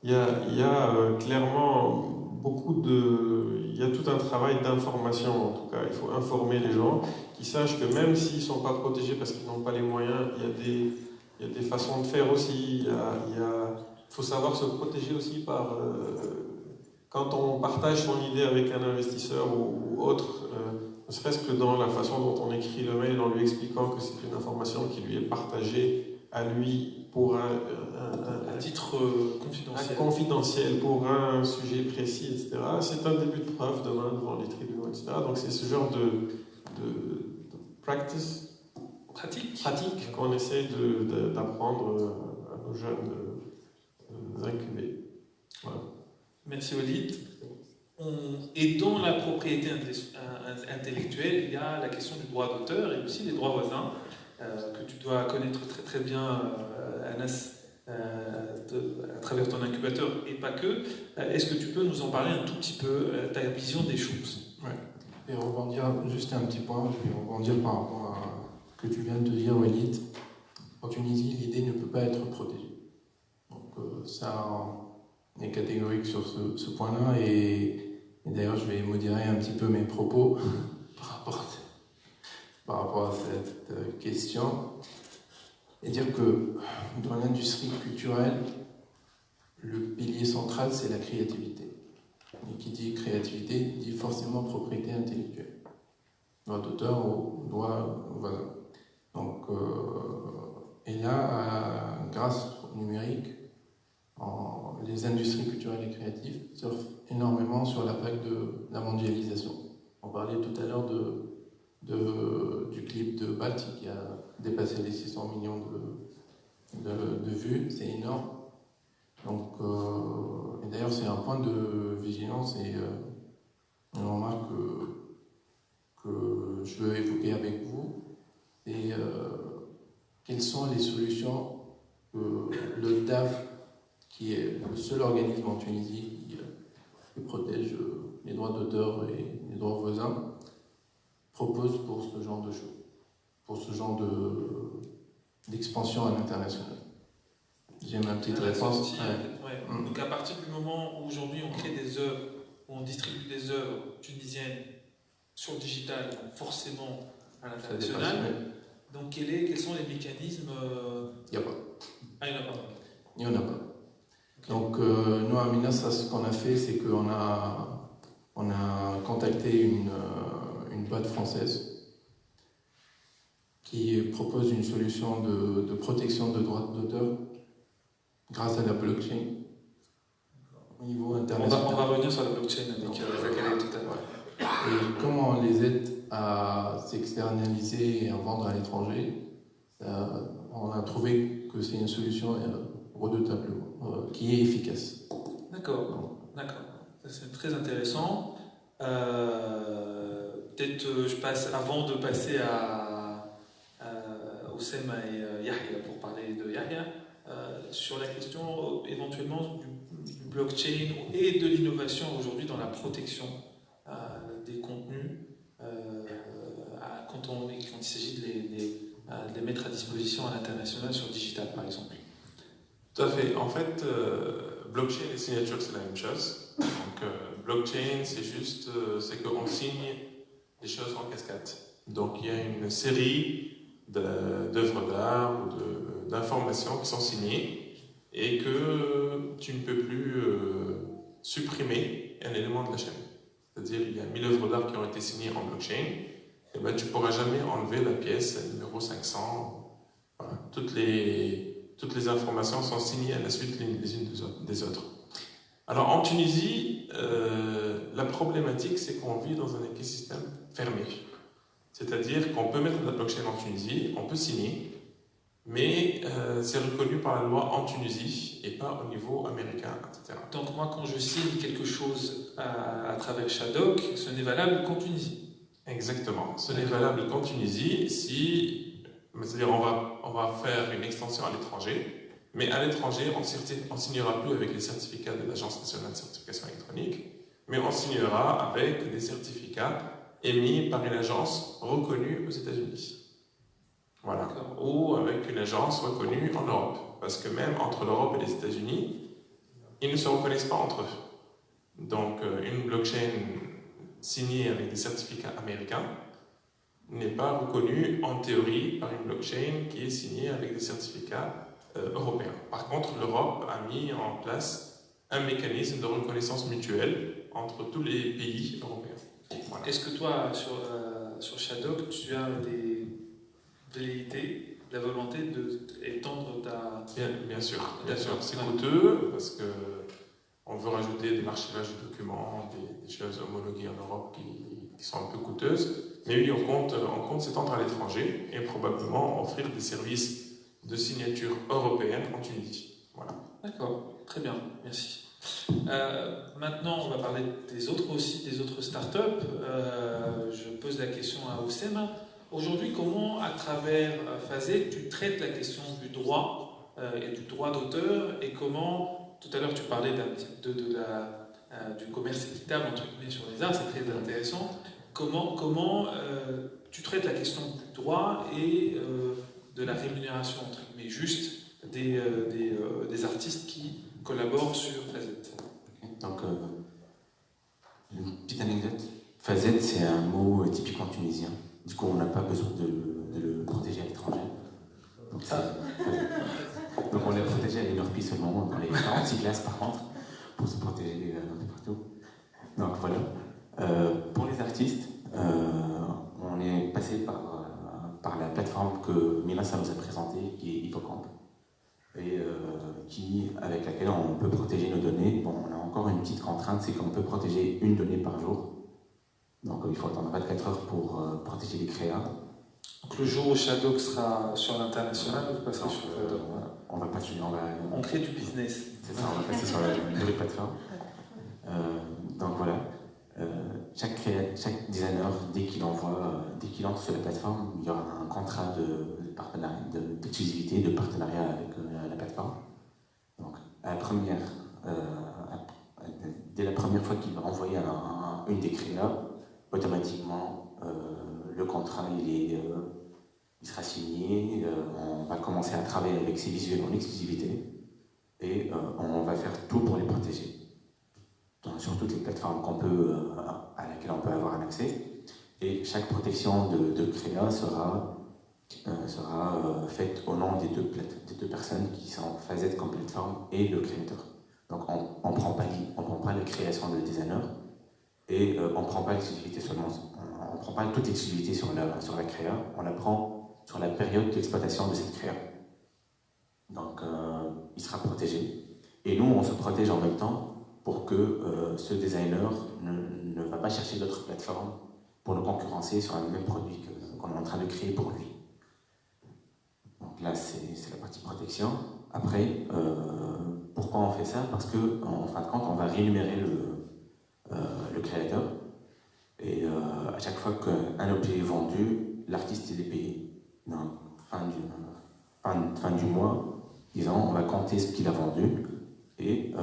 il y a clairement il y a tout un travail d'information en tout cas. Il faut informer les gens qui sachent que même s'ils ne sont pas protégés parce qu'ils n'ont pas les moyens, il y a des façons de faire aussi. Il faut savoir se protéger aussi par quand on partage son idée avec un investisseur ou autre, ne serait-ce que dans la façon dont on écrit le mail en lui expliquant que c'est une information qui lui est partagée à lui pour un titre confidentiel. Confidentiel pour un sujet précis, etc. C'est un début de preuve demain devant les tribunaux, etc. Donc c'est ce genre de pratique qu'on essaie d'apprendre à nos jeunes incubés. Voilà. Merci Walid. Et dans la propriété intellectuelle, il y a la question du droit d'auteur et aussi des droits voisins, que tu dois connaître très très bien, Anas, à travers ton incubateur et pas que. Est-ce que tu peux nous en parler un tout petit peu, ta vision des choses? Ouais. Je vais rebondir juste un petit point, je vais rebondir par rapport à ce que tu viens de dire, Walid. En Tunisie, l'idée ne peut pas être protégée. Donc ça, on est catégorique sur ce point-là, et d'ailleurs je vais modérer un petit peu mes propos par rapport à cette question, et dire que dans l'industrie culturelle, le pilier central c'est la créativité. Et qui dit créativité dit forcément propriété intellectuelle, droit d'auteur ou droit voisin. Donc, et là, grâce au numérique, les industries culturelles et créatives surfent énormément sur la vague de la mondialisation. On parlait tout à l'heure du clip de Balti qui a dépassé les 600 millions de vues, c'est énorme. Donc, et d'ailleurs, c'est un point de vigilance et une remarque que je veux évoquer avec vous, c'est quelles sont les solutions que le DAF, qui est le seul organisme en Tunisie qui protège les droits d'auteur et les droits voisins, propose pour ce genre de choses, pour ce genre d'expansion à l'international. J'ai ma petite réponse. Ouais. Donc à partir du moment où aujourd'hui on crée des œuvres, où on distribue des œuvres tunisiennes sur le digital, forcément à Ça dépasse, l'international. Donc quels sont les mécanismes Il n'y a pas. Ah, il n'y en a pas. Il n'y en a pas. Donc, nous, à Minas, ce qu'on a fait, c'est qu'on a contacté une boîte française qui propose une solution de protection de droits d'auteur grâce à la blockchain au niveau international. On va revenir sur la blockchain avec Zakaria tout à l'heure. Et comment on les aide à s'externaliser et à vendre à l'étranger, on a trouvé que c'est une solution redoutable, qui est efficace. D'accord. Ça, c'est très intéressant. Peut-être je passe, avant de passer à Oussema et Yahya pour parler de Yahya, sur la question éventuellement du blockchain et de l'innovation aujourd'hui dans la protection des contenus quand il s'agit de les mettre à disposition à l'international sur le digital par exemple. Tout à fait. En fait, blockchain et signature, c'est la même chose. Donc, blockchain, c'est juste c'est qu'on signe des choses en cascade. Donc, il y a une série d'œuvres d'art ou d'informations qui sont signées et que tu ne peux plus supprimer un élément de la chaîne. C'est-à-dire, il y a 1000 œuvres d'art qui ont été signées en blockchain, et ben, tu ne pourras jamais enlever la pièce numéro 500. Voilà. Toutes les informations sont signées à la suite les unes des autres. Alors en Tunisie, la problématique, c'est qu'on vit dans un écosystème fermé. C'est-à-dire qu'on peut mettre de la blockchain en Tunisie, on peut signer, mais c'est reconnu par la loi en Tunisie et pas au niveau américain, etc. Donc moi, quand je signe quelque chose à travers Shadok, ce n'est valable qu'en Tunisie. Exactement. Ce n'est valable qu'en Tunisie si, c'est-à-dire on va faire une extension à l'étranger, mais à l'étranger, on ne signera plus avec les certificats de l'Agence nationale de certification électronique, mais on signera avec des certificats émis par une agence reconnue aux États-Unis. Voilà. Ou avec une agence reconnue en Europe. Parce que même entre l'Europe et les États-Unis, ils ne se reconnaissent pas entre eux. Donc, une blockchain signée avec des certificats américains n'est pas reconnue en théorie par une blockchain qui est signée avec des certificats européens. Par contre, l'Europe a mis en place un mécanisme de reconnaissance mutuelle entre tous les pays européens. Voilà. Est-ce que toi, sur Shadok, tu as des velléités, la volonté d'étendre ta... Bien sûr. C'est coûteux parce que on veut rajouter de l'archivage de documents, des choses homologuées en Europe qui sont un peu coûteuses. Mais oui, on compte s'étendre à l'étranger et probablement offrir des services de signature européenne en Tunisie. Voilà. D'accord, très bien, merci. Maintenant, on va parler des autres startups. Je pose la question à Oussema. Aujourd'hui, comment, à travers Fazed, tu traites la question du droit et du droit d'auteur, et comment, tout à l'heure tu parlais du commerce équitable entre guillemets sur les arts, c'est très intéressant. Comment tu traites la question du droit et de la rémunération entre guillemets juste des artistes qui collaborent sur Fazed? Donc, une petite anecdote. Fazed, c'est un mot typiquement tunisien. Du coup, on n'a pas besoin de le protéger à l'étranger. Donc, donc on l'a protégé à l'ENORPI seulement, dans les 46 classes par contre, pour se protéger un peu partout. Donc voilà. Pour les artistes, on est passé par la plateforme que Milassa nous a présentée, qui est Hippocampe, et avec laquelle on peut protéger nos données. Bon, on a encore une petite contrainte, c'est qu'on peut protéger une donnée par jour. Donc il faut attendre 24 heures pour protéger les créas. Donc le jour où Shadok sera sur l'international, vous passerez sur Shadok. On va passer, on crée du business. C'est ça, on va passer sur la nouvelle plateforme. Donc voilà. Chaque designer, dès qu'il entre sur la plateforme, il y aura un contrat d'exclusivité, de partenariat avec la plateforme. Donc, dès la première fois qu'il va envoyer une des créas, automatiquement, le contrat il sera signé, on va commencer à travailler avec ces visuels en exclusivité et on va faire tout pour les protéger. Sur toutes les plateformes à laquelle on peut avoir un accès. Et chaque protection de créa sera faite au nom des deux personnes qui sont Fazet comme plateforme et le créateur. Donc on ne prend pas la création de designer et on ne prend pas l'exclusivité seulement. On ne prend pas toute l'exclusivité sur la créa, on la prend sur la période d'exploitation de cette créa. Donc il sera protégé. Et nous, on se protège en même temps pour que ce designer ne va pas chercher d'autres plateformes pour le concurrencer sur un même produit qu'on est en train de créer pour lui. Donc là, c'est la partie protection. Après, pourquoi on fait ça? Parce qu'en fin de compte, on va rémunérer le créateur. Et à chaque fois qu'un objet est vendu, l'artiste il est payé. Donc, fin du mois, disons, on va compter ce qu'il a vendu et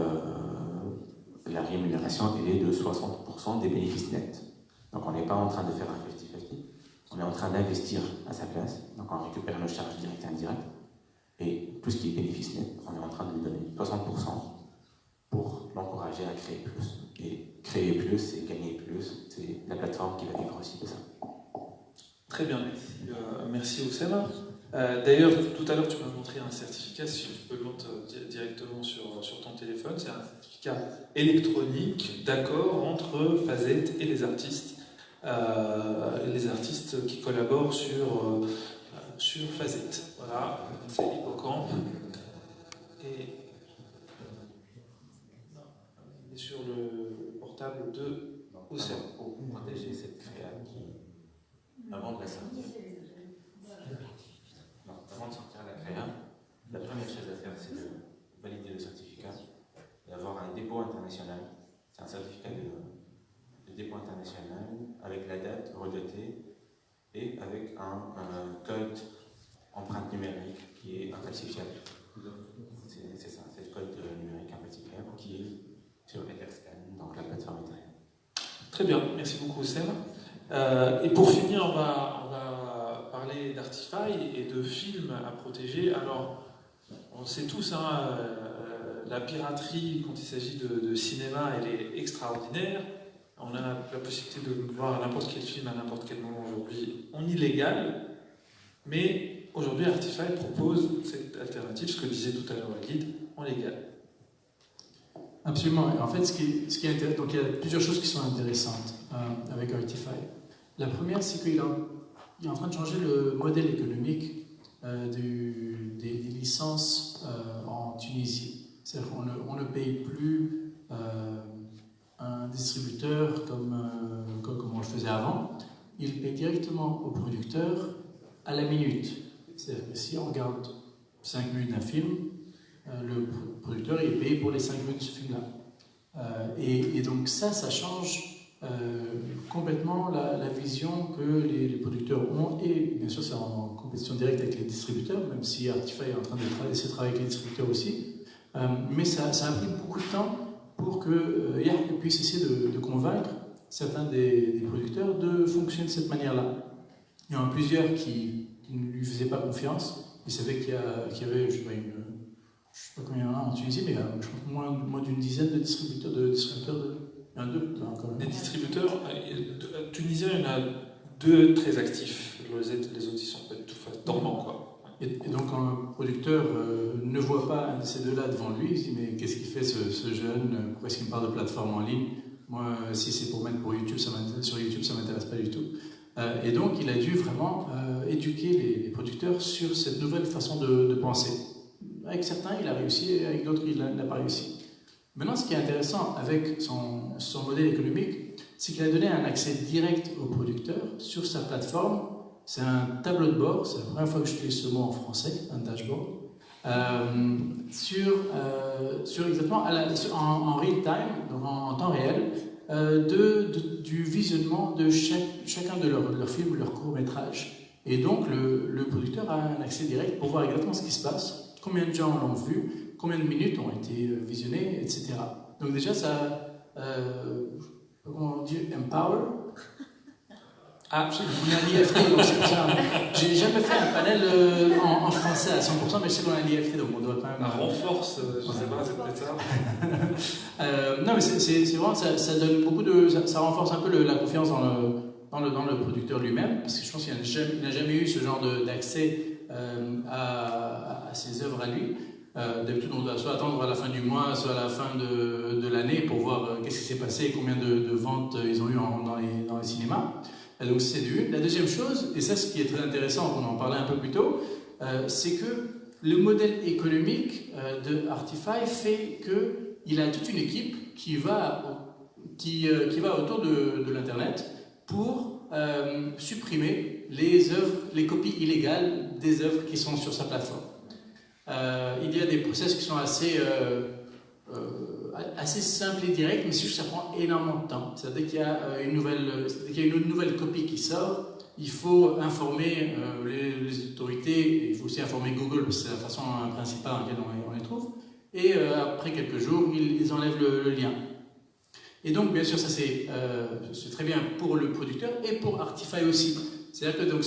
la rémunération elle est de 60% des bénéfices nets. Donc on n'est pas en train de faire un 50-50, on est en train d'investir à sa place, donc on récupère nos charges directes et indirectes, et tout ce qui est bénéfice net, on est en train de lui donner 60% pour l'encourager à créer plus. Et créer plus, c'est gagner plus, c'est la plateforme qui va vivre aussi de ça. Très bien, merci Oussama. D'ailleurs, tout à l'heure, tu m'as montré un certificat, si tu peux le montrer directement sur ton téléphone. C'est un certificat électronique d'accord entre Fazet et les artistes qui collaborent sur Fazet. Voilà, c'est Hippocampe. Et il est sur le portable de Oussama. Pour protéger cette créa avant de la sortir. Avant de sortir la créa, la première chose à faire, c'est de valider le certificat, d'avoir un dépôt international. C'est un certificat de dépôt international avec la date redotée et avec un code empreinte numérique qui est infalsifiable. C'est ça, c'est le code numérique infalsifiable qui est sur Etherscan, donc la plateforme Ethereum. Très bien, merci beaucoup Oussama. Et pour finir, on va parler d'Artify et de films à protéger. Alors, on sait tous, la piraterie, quand il s'agit de cinéma, elle est extraordinaire. On a la possibilité de voir n'importe quel film à n'importe quel moment aujourd'hui en illégal. Mais aujourd'hui, Artify propose cette alternative, ce que disait tout à l'heure Walid, en légal. Absolument. Et en fait, ce qui est intéressant, donc il y a plusieurs choses qui sont intéressantes avec Artify. La première, c'est qu'il est en train de changer le modèle économique des licences en Tunisie. C'est-à-dire qu'on ne paye plus un distributeur comme on le faisait avant. Il paye directement au producteur à la minute. C'est-à-dire que si on regarde 5 minutes d'un film, le producteur est payé pour les 5 minutes de ce film-là. Et donc ça change complètement la vision que les producteurs ont, et bien sûr c'est en compétition directe avec les distributeurs, même si Artify est en train d'essayer de travailler avec les distributeurs aussi, mais ça a pris beaucoup de temps pour que Yahya puisse essayer de convaincre certains des producteurs de fonctionner de cette manière-là. Il y en a plusieurs qui ne lui faisaient pas confiance. Ils savaient qu'il y avait, je ne sais pas combien il y en a en Tunisie, mais je crois moins d'une dizaine de distributeurs. Il y en a deux encore. Des distributeurs tunisiens, il y en a 2 très actifs. Les autres, ils sont pas du tout dormants, quoi. Et donc, quand un producteur ne voit pas un de ces deux-là devant lui, il se dit mais qu'est-ce qu'il fait ce jeune? Pourquoi est-ce qu'il me parle de plateforme en ligne? Moi, si c'est pour mettre pour YouTube, sur YouTube, ça ne m'intéresse pas du tout. Et donc, il a dû vraiment éduquer les producteurs sur cette nouvelle façon de penser. Avec certains, il a réussi, avec d'autres, il n'a pas réussi. Maintenant, ce qui est intéressant avec son modèle économique, c'est qu'il a donné un accès direct aux producteurs sur sa plateforme. C'est un tableau de bord, c'est la première fois que j'utilise ce mot en français, un dashboard, sur exactement en real time, donc en temps réel, du visionnement de chacun de leurs films ou leurs courts-métrages. Et donc, le producteur a un accès direct pour voir exactement ce qui se passe, combien de gens l'ont vu, combien de minutes ont été visionnées, etc. Donc déjà, ça, comment on dit, empower. Ah, on a l'IFT, donc c'est ça. J'ai jamais fait un panel en français à 100%, mais je sais qu'on a l'IFT, donc on doit quand même... Un renforce, je sais pas, c'est peut-être ça. Non, mais c'est vraiment, ça donne beaucoup de... Ça renforce un peu la confiance le producteur lui-même, parce que je pense qu'il n'a jamais eu ce genre d'accès à ses œuvres à lui. D'habitude, on doit soit attendre à la fin du mois, soit à la fin de l'année pour voir qu'est-ce qui s'est passé, combien de ventes ils ont eu dans les cinémas. Donc c'est une. La deuxième chose, et ça ce qui est très intéressant, on en parlait un peu plus tôt, c'est que le modèle économique de Artify fait qu'il a toute une équipe qui va autour de l'Internet pour supprimer les copies illégales des œuvres qui sont sur sa plateforme. Il y a des process qui sont assez simples et directs, mais ça prend énormément de temps. Dès qu'il y a une nouvelle copie qui sort, il faut informer les autorités, et il faut aussi informer Google, parce que c'est la façon principale dans laquelle on les trouve, et après quelques jours, ils enlèvent le lien. Et donc, bien sûr, ça c'est très bien pour le producteur et pour Artify aussi. C'est-à-dire que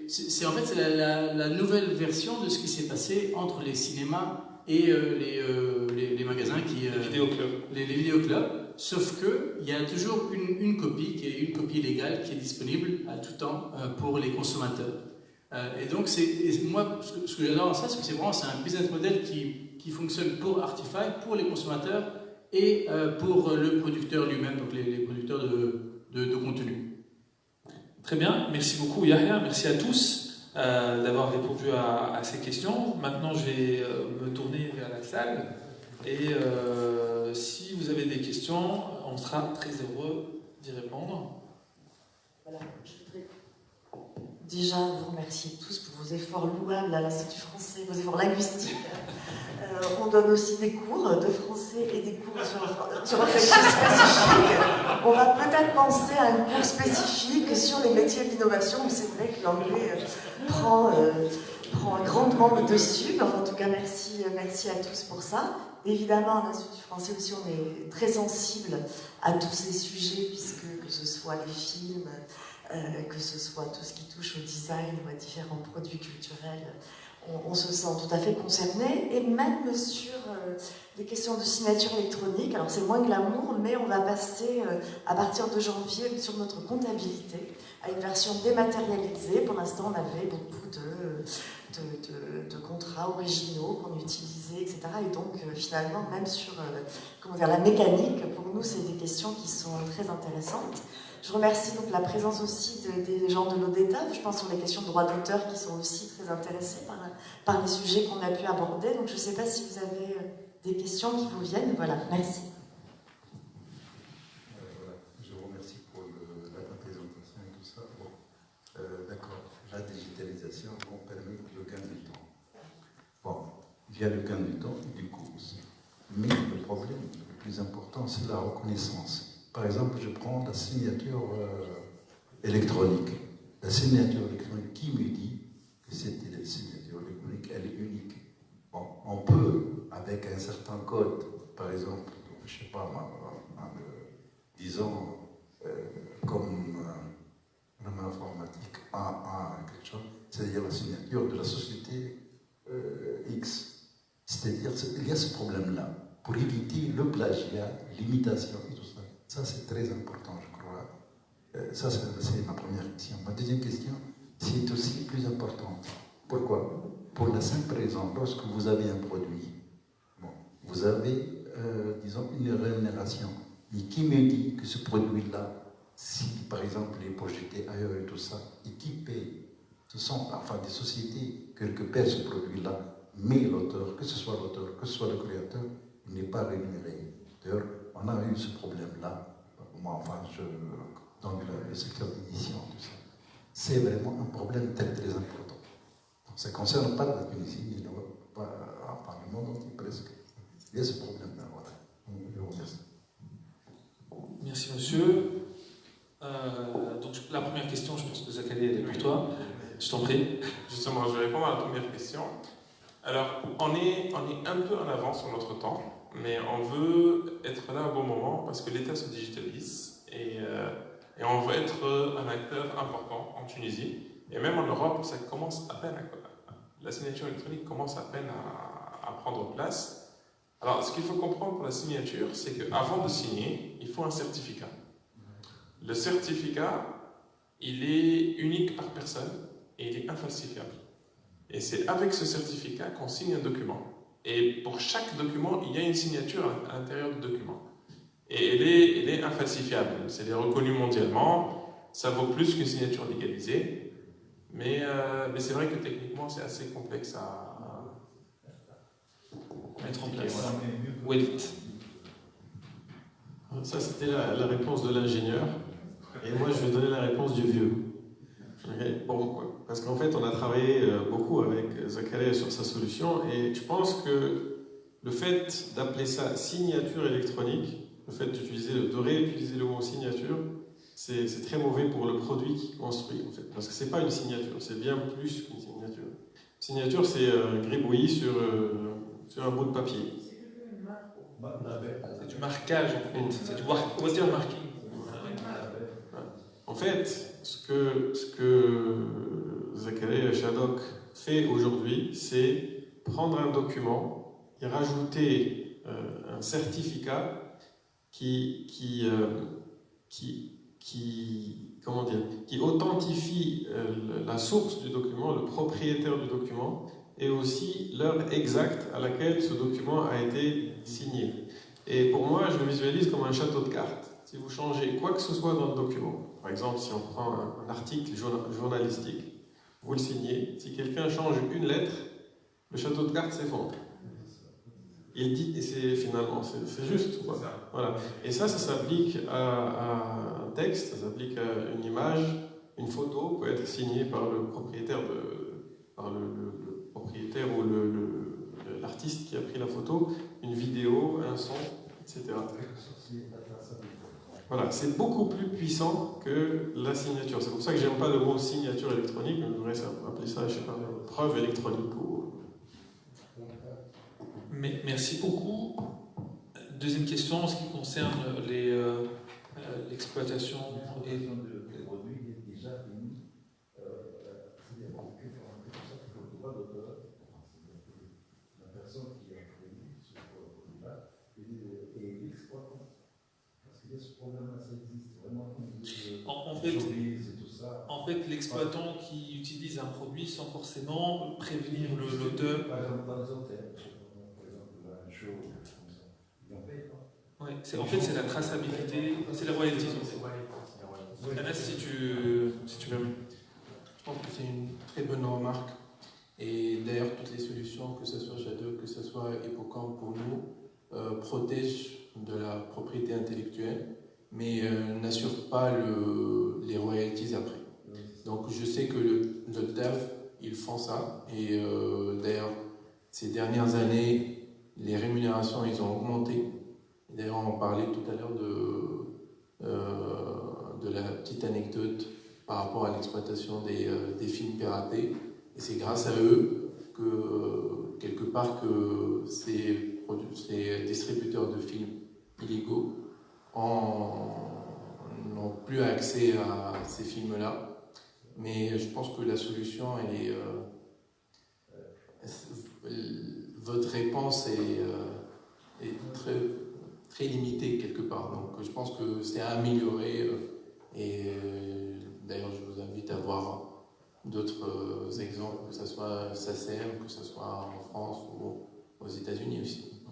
c'est en fait la nouvelle version de ce qui s'est passé entre les cinémas et les magasins les vidéoclubs, sauf qu'il y a toujours une copie qui est une copie légale qui est disponible à tout temps pour les consommateurs. Et donc moi ce que j'adore dans ça, c'est que c'est un business model qui fonctionne pour Artify, pour les consommateurs et pour le producteur lui-même, donc les producteurs de contenu. Très bien, merci beaucoup Yahya, merci à tous d'avoir répondu à ces questions. Maintenant je vais me tourner vers la salle et si vous avez des questions, on sera très heureux d'y répondre. Voilà, je voudrais déjà vous remercier tous pour vos efforts louables à l'Institut français, vos efforts linguistiques. On donne aussi des cours de français et des cours sur réflexion spécifique. On va peut-être penser à un cours spécifique sur les métiers de l'innovation, où c'est vrai que l'anglais prend grandement le dessus. Enfin, en tout cas, merci à tous pour ça. Évidemment, à l'Institut français aussi, on est très sensible à tous ces sujets, puisque que ce soit les films, que ce soit tout ce qui touche au design ou à différents produits culturels, on se sent tout à fait concerné, et même sur les questions de signature électronique. Alors c'est moins glamour, mais on va passer à partir de janvier sur notre comptabilité à une version dématérialisée. Pour l'instant, on avait beaucoup de contrats originaux qu'on utilisait, etc. Et donc finalement, même sur la mécanique, pour nous, c'est des questions qui sont très intéressantes. Je remercie donc la présence aussi des gens de l'ODETA, je pense sur les questions de droit d'auteur qui sont aussi très intéressés par les sujets qu'on a pu aborder. Donc je ne sais pas si vous avez des questions qui vous viennent. Voilà, merci. Voilà. Je vous remercie pour la présentation et tout ça. Bon, d'accord, la digitalisation permet le gain du temps. Bon, il y a le gain du temps et du coût aussi. Mais le problème le plus important, c'est la reconnaissance. Par exemple, je prends la signature électronique. La signature électronique, qui me dit que cette signature électronique, elle est unique? Bon, on peut, avec un certain code, par exemple, je ne sais pas, disons, comme en informatique, quelque chose, c'est-à-dire la signature de la société X. C'est-à-dire qu'il y a ce problème-là, pour éviter le plagiat, l'imitation et tout ça. Ça, c'est très important, je crois. Ça, c'est ma première question. Ma deuxième question, c'est aussi plus importante. Pourquoi? Pour la simple raison, lorsque vous avez un produit, bon, vous avez, disons, une rémunération. Et qui me dit que ce produit-là, si par exemple il est projeté ailleurs et tout ça, et qui paye? Ce sont enfin des sociétés que paie ce produit-là, mais l'auteur, que ce soit l'auteur, que ce soit le créateur, il n'est pas rémunéré. D'ailleurs, on a eu ce problème-là, moi, enfin, dans le secteur d'édition, tout ça. C'est vraiment un problème très, très important. Ça ne concerne pas la Tunisie, mais enfin, le monde entier presque. Il y a ce problème-là, voilà. Je vous remercie. Merci, monsieur. Donc, la première question, je pense que Zachary, elle est pour toi. Je t'en prie. Justement, je vais répondre à la première question. Alors, on est un peu en avance sur notre temps, mais on veut être là au bon moment parce que l'État se digitalise et on veut être un acteur important en Tunisie. Et même en Europe, ça commence à peine la signature électronique commence à peine à prendre place. Alors, ce qu'il faut comprendre pour la signature, c'est qu'avant de signer, il faut un certificat. Le certificat, il est unique par personne et il est infalsifiable. Et c'est avec ce certificat qu'on signe un document. Et pour chaque document, il y a une signature à l'intérieur du document. Et elle est infalsifiable. C'est reconnu mondialement. Ça vaut plus qu'une signature légalisée. Mais c'est vrai que techniquement, c'est assez complexe à mettre en place. Voilà. Walid. Ça, c'était la réponse de l'ingénieur. Et moi, je vais donner la réponse du vieux. Okay. Bon, parce qu'en fait, on a travaillé beaucoup avec Zakaria sur sa solution. Et je pense que le fait d'appeler ça signature électronique, le fait de réutiliser le mot signature, c'est très mauvais pour le produit qui construit, en fait. Parce que c'est pas une signature, c'est bien plus qu'une signature. Signature, c'est gribouillis sur un bout de papier. C'est du marquage, en fait. C'est du watermarking. En fait, ce que Zakaria Shadok fait aujourd'hui, c'est prendre un document et rajouter un certificat qui authentifie la source du document, le propriétaire du document, et aussi l'heure exacte à laquelle ce document a été signé. Et pour moi, je le visualise comme un château de cartes. Si vous changez quoi que ce soit dans le document, par exemple, si on prend un article journalistique, vous le signez, si quelqu'un change une lettre, le château de cartes s'effondre. Il dit, et c'est juste. Voilà. Et ça s'applique à un texte, ça s'applique à une image, une photo peut être signée par le propriétaire, le propriétaire ou l'artiste qui a pris la photo, une vidéo, un son, etc. Voilà, c'est beaucoup plus puissant que la signature. C'est pour ça que j'aime pas le mot signature électronique, on devrait appeler ça, je sais pas, preuve électronique ou... Merci beaucoup. Deuxième question en ce qui concerne l'exploitation et... Le produit est déjà fini. C'est-à-dire que le droit d'auteur, la personne qui a créé ce produit-là et l'exploitant. Parce qu'il y a ce problème-là, ça existe vraiment. En fait, l'exploitant qui utilise un produit sans forcément prévenir l'auteur. Par exemple, dans les hôtels. Un show comme ça. Ils n'ont payé pas. Ouais, en fait, c'est la traçabilité, c'est la royalties. Anas, si tu permets. Je pense que c'est une très bonne remarque. Et d'ailleurs, toutes les solutions, que ce soit Shadok, que ce soit Hippocampe pour nous, protègent de la propriété intellectuelle, mais n'assurent pas les royalties après. Donc je sais que le TAF, ils font ça. Et d'ailleurs, ces dernières années, les rémunérations, ils ont augmenté. D'ailleurs, on parlait tout à l'heure de la petite anecdote par rapport à l'exploitation des films piratés. Et c'est grâce à eux que, quelque part, que ces distributeurs de films illégaux n'ont plus accès à ces films-là. Mais je pense que la solution, elle est... votre réponse est très, très limitée quelque part. Donc je pense que c'est à améliorer. Et d'ailleurs, je vous invite à voir d'autres exemples, que ce soit SACEM, que ce soit en France ou aux États-Unis aussi.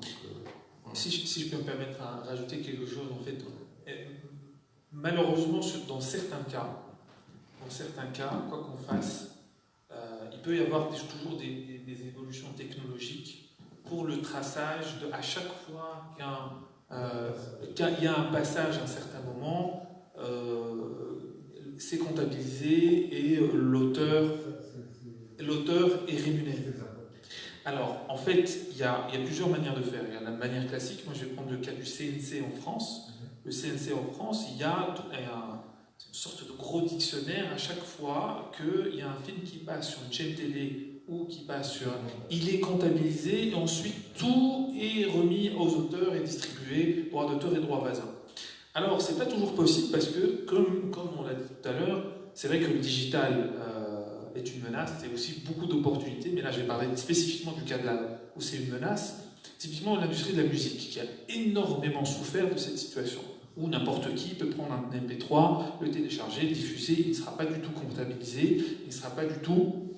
Donc, si je peux me permettre de rajouter quelque chose, en fait, malheureusement, dans certains cas, quoi qu'on fasse, il peut y avoir toujours des évolutions technologiques pour le traçage à chaque fois qu'il y a un passage à un certain moment, c'est comptabilisé et l'auteur est rémunéré. Alors, en fait, il y a plusieurs manières de faire. Il y a la manière classique. Moi, je vais prendre le cas du CNC en France. Le CNC en France, il y a une sorte de gros dictionnaire à chaque fois qu'il y a un film qui passe sur une chaîne télé ou qui passe sur... Il est comptabilisé et ensuite tout est remis aux auteurs et distribué, droits d'auteur et droits voisins. Alors, c'est pas toujours possible parce que, comme on l'a dit tout à l'heure, c'est vrai que le digital est une menace, c'est aussi beaucoup d'opportunités, mais là je vais parler spécifiquement du cas où c'est une menace. Typiquement l'industrie de la musique qui a énormément souffert de cette situation. où n'importe qui peut prendre un MP3, le télécharger, le diffuser, il ne sera pas du tout comptabilisé, il ne sera pas du tout...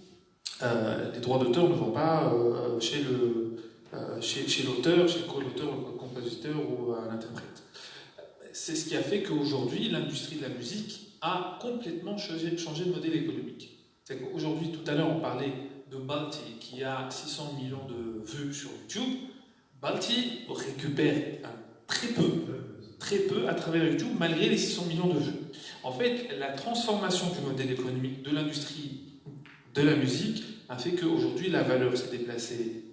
les droits d'auteur ne vont pas chez l'auteur, chez le co-auteur, le compositeur ou l'interprète. C'est ce qui a fait qu'aujourd'hui, l'industrie de la musique a complètement changé de modèle économique. C'est qu'aujourd'hui, tout à l'heure, on parlait de Balti, qui a 600 millions de vues sur YouTube. Balti récupère très peu à travers YouTube, malgré les 600 millions de vues. En fait, la transformation du modèle économique de l'industrie de la musique a fait qu'aujourd'hui, la valeur s'est déplacée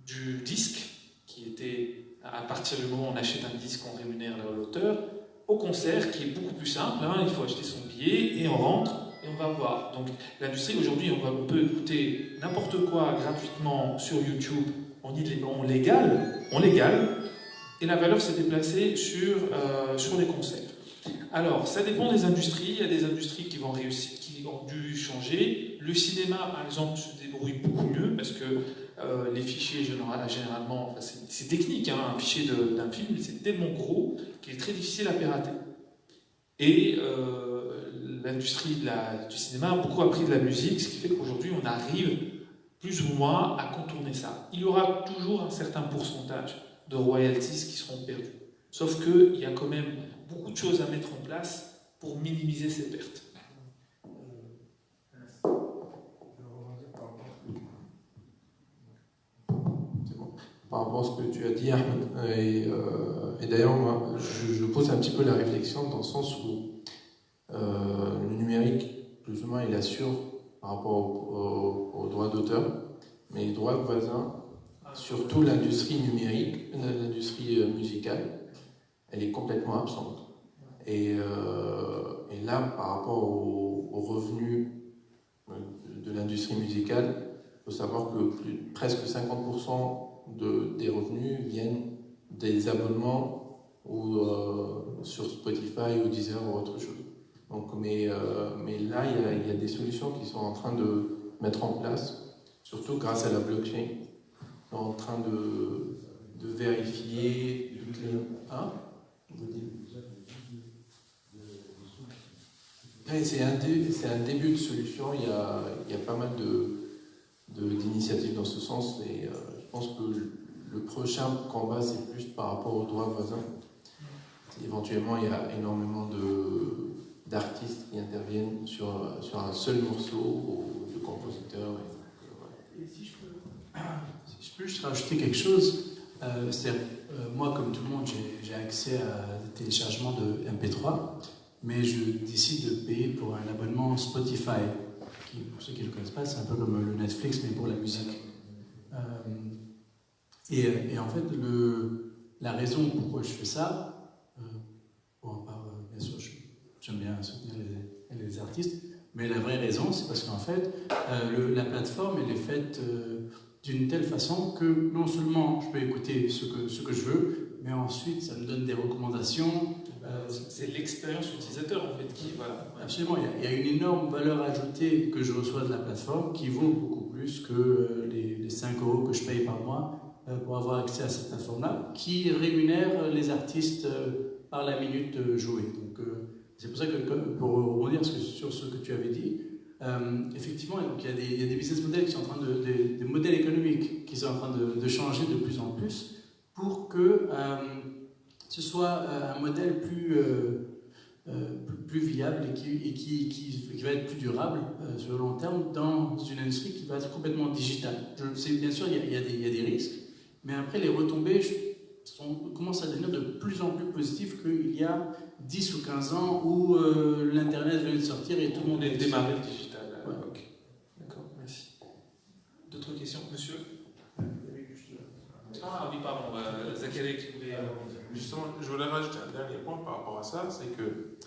du disque, qui était, à partir du moment où on achète un disque, on rémunère l'auteur, au concert, qui est beaucoup plus simple. Hein, il faut acheter son billet et on rentre et on va voir. Donc l'industrie, aujourd'hui, on peut écouter n'importe quoi gratuitement sur YouTube, on légale, et la valeur s'est déplacée sur les concerts. Alors, ça dépend des industries. Il y a des industries qui vont réussir, qui ont dû changer. Le cinéma, par exemple, se débrouille beaucoup mieux parce que les fichiers, généralement, enfin, c'est technique, hein, un fichier d'un film, c'est tellement gros qu'il est très difficile à pirater. Et l'industrie du cinéma a beaucoup appris de la musique, ce qui fait qu'aujourd'hui, on arrive plus ou moins à contourner ça. Il y aura toujours un certain pourcentage de royalties qui seront perdus. Sauf qu'il y a quand même beaucoup de choses à mettre en place pour minimiser ces pertes. Par rapport à ce que tu as dit, Ahmed, et d'ailleurs, moi, je pose un petit peu la réflexion dans le sens où le numérique, plus ou moins, il assure par rapport aux droits d'auteur, mais les droits voisins, surtout l'industrie numérique, l'industrie musicale, elle est complètement absente. Et là, par rapport aux revenus de l'industrie musicale, il faut savoir que presque 50% des revenus viennent des abonnements ou sur Spotify ou Deezer ou autre chose. Donc, mais là, il y a des solutions qui sont en train de mettre en place, surtout grâce à la blockchain. Ils sont en train de vérifier toutes les... Hein? C'est un début de solution. Il y a pas mal d'initiatives dans ce sens. Et je pense que le prochain combat, c'est plus par rapport aux droits voisins. Éventuellement, il y a énormément d'artistes qui interviennent sur un seul morceau, ou de compositeurs. Et si je peux juste rajouter quelque chose, moi, comme tout le monde, j'ai accès à des téléchargements de MP3, mais je décide de payer pour un abonnement Spotify, qui, pour ceux qui ne le connaissent pas, c'est un peu comme le Netflix, mais pour la musique. Et en fait, la raison pourquoi je fais ça, bien sûr, j'aime bien soutenir les artistes, mais la vraie raison, c'est parce qu'en fait, la plateforme, elle est faite d'une telle façon que non seulement je peux écouter ce que je veux, mais ensuite, ça me donne des recommandations. C'est l'expérience utilisateur, en fait, qui... Voilà. Absolument, il y a une énorme valeur ajoutée que je reçois de la plateforme qui vaut beaucoup plus que les 5 € que je paye par mois pour avoir accès à cette plateforme-là, qui rémunère les artistes par la minute jouée. Donc, c'est pour ça que, pour rebondir sur ce que tu avais dit, effectivement, il y a des business models qui sont en train des modèles économiques qui sont en train de changer de plus en plus pour que ce soit un modèle plus viable et qui va être plus durable sur le long terme dans une industrie qui va être complètement digitale. Bien sûr, il y a des risques, mais après, les retombées commencent à devenir de plus en plus positives qu'il y a 10 ou 15 ans où l'Internet venait de sortir et tout le monde est démarré le digital. Ouais. Okay. D'accord, merci. D'autres questions, monsieur? Ah oui, pardon, Zachary qui voulait... Justement, je voulais rajouter un dernier point par rapport à ça, c'est que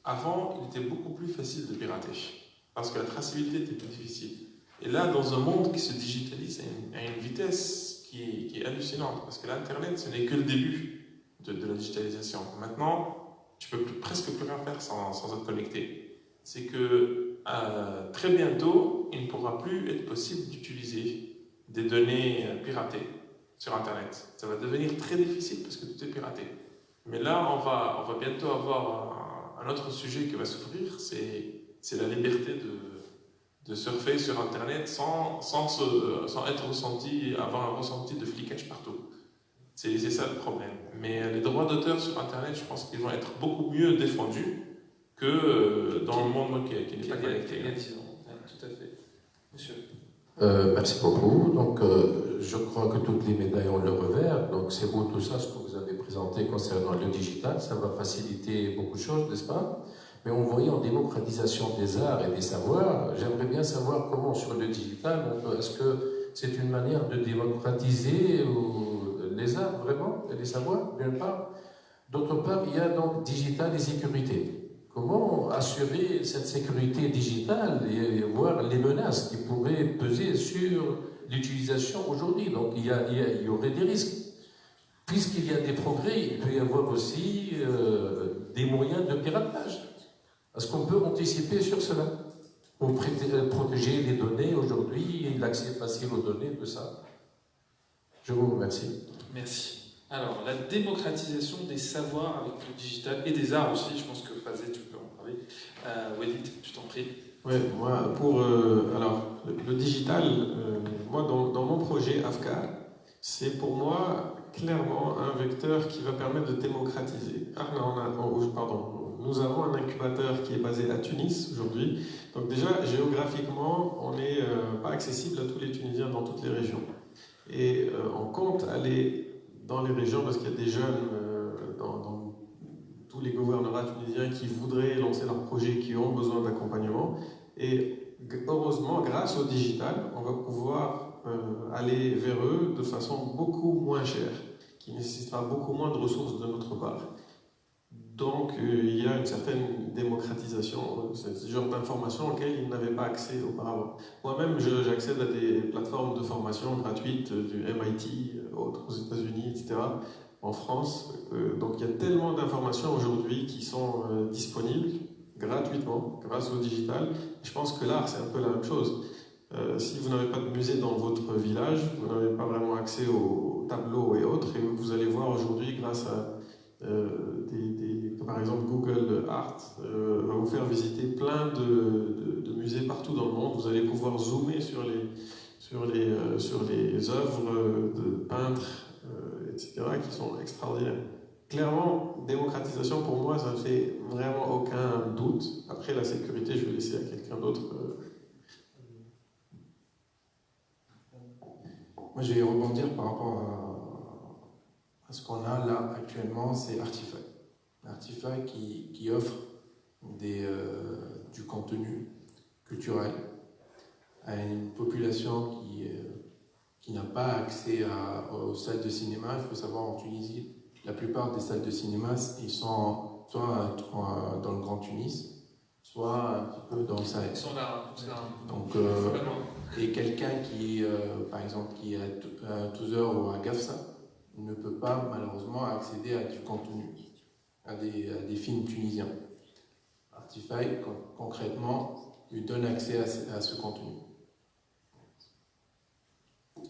avant, il était beaucoup plus facile de pirater, parce que la traçabilité était plus difficile. Et là, dans un monde qui se digitalise à une vitesse qui est hallucinante, parce que l'Internet, ce n'est que le début de la digitalisation. Maintenant, tu peux presque plus rien faire sans être connecté. C'est que très bientôt, il ne pourra plus être possible d'utiliser des données piratées. sur Internet. Ça va devenir très difficile parce que tout est piraté. Mais là, on va bientôt avoir un autre sujet qui va s'ouvrir, c'est la liberté de surfer sur Internet sans être ressenti, avoir un ressenti de flicage partout. C'est ça le problème. Mais les droits d'auteur sur Internet, je pense qu'ils vont être beaucoup mieux défendus que dans le monde qui n'est pas connecté. Il y a 10 ans, tout à fait. Monsieur. Merci beaucoup. Donc, je crois que toutes les médailles ont le revers. Donc, c'est beau tout ça, ce que vous avez présenté concernant le digital. Ça va faciliter beaucoup de choses, n'est-ce pas? Mais on voyait en démocratisation des arts et des savoirs. J'aimerais bien savoir comment, sur le digital, est-ce que c'est une manière de démocratiser les arts, vraiment, et les savoirs, d'une part. D'autre part, il y a donc digital et sécurité. Comment assurer cette sécurité digitale et voir les menaces qui pourraient peser sur l'utilisation aujourd'hui? Donc il y aurait des risques. Puisqu'il y a des progrès, il peut y avoir aussi des moyens de piratage. Est-ce qu'on peut anticiper sur cela pour protéger les données aujourd'hui et l'accès facile aux données, tout ça? Je vous remercie. Merci. Alors, la démocratisation des savoirs avec le digital et des arts aussi, je pense que Fazet, tu peux en parler. Walid, je t'en prie. Oui, moi, alors, le digital, moi, dans mon projet AFCAR, c'est pour moi clairement un vecteur qui va permettre de démocratiser. Nous avons un incubateur qui est basé à Tunis aujourd'hui. Donc déjà, géographiquement, on n'est pas accessible à tous les Tunisiens dans toutes les régions. Et on compte aller dans les régions parce qu'il y a des jeunes dans tous les gouvernements tunisiens qui voudraient lancer leurs projets, qui ont besoin d'accompagnement. Et heureusement, grâce au digital, on va pouvoir aller vers eux de façon beaucoup moins chère, qui nécessitera beaucoup moins de ressources de notre part. Donc, il y a une certaine démocratisation, ce genre d'informations auxquelles ils n'avaient pas accès auparavant. Moi-même, j'accède à des plateformes de formation gratuites du MIT, autres aux États-Unis, etc., en France. Donc, il y a tellement d'informations aujourd'hui qui sont disponibles gratuitement grâce au digital. Je pense que l'art, c'est un peu la même chose. Si vous n'avez pas de musée dans votre village, vous n'avez pas vraiment accès aux tableaux et autres, et vous allez voir aujourd'hui grâce à par exemple Google Art va vous faire visiter plein de musées partout dans le monde. Vous allez pouvoir zoomer sur les œuvres de peintres, etc., qui sont extraordinaires. Clairement, démocratisation pour moi, ça ne fait vraiment aucun doute. Après la sécurité, je vais laisser à quelqu'un d'autre. Moi, je vais rebondir par rapport à ce qu'on a là actuellement, c'est Artify. Artify qui offre du contenu culturel à une population qui n'a pas accès aux salles de cinéma. Il faut savoir, en Tunisie, la plupart des salles de cinéma, ils sont soit dans le Grand Tunis, soit un petit peu dans le Sahel. Ils sont là, tout ça. Donc, et quelqu'un qui, par exemple, qui est à Touzeur ou à Gafsa, ne peut pas malheureusement accéder à du contenu, à des films tunisiens. Artify, concrètement, lui donne accès à ce contenu.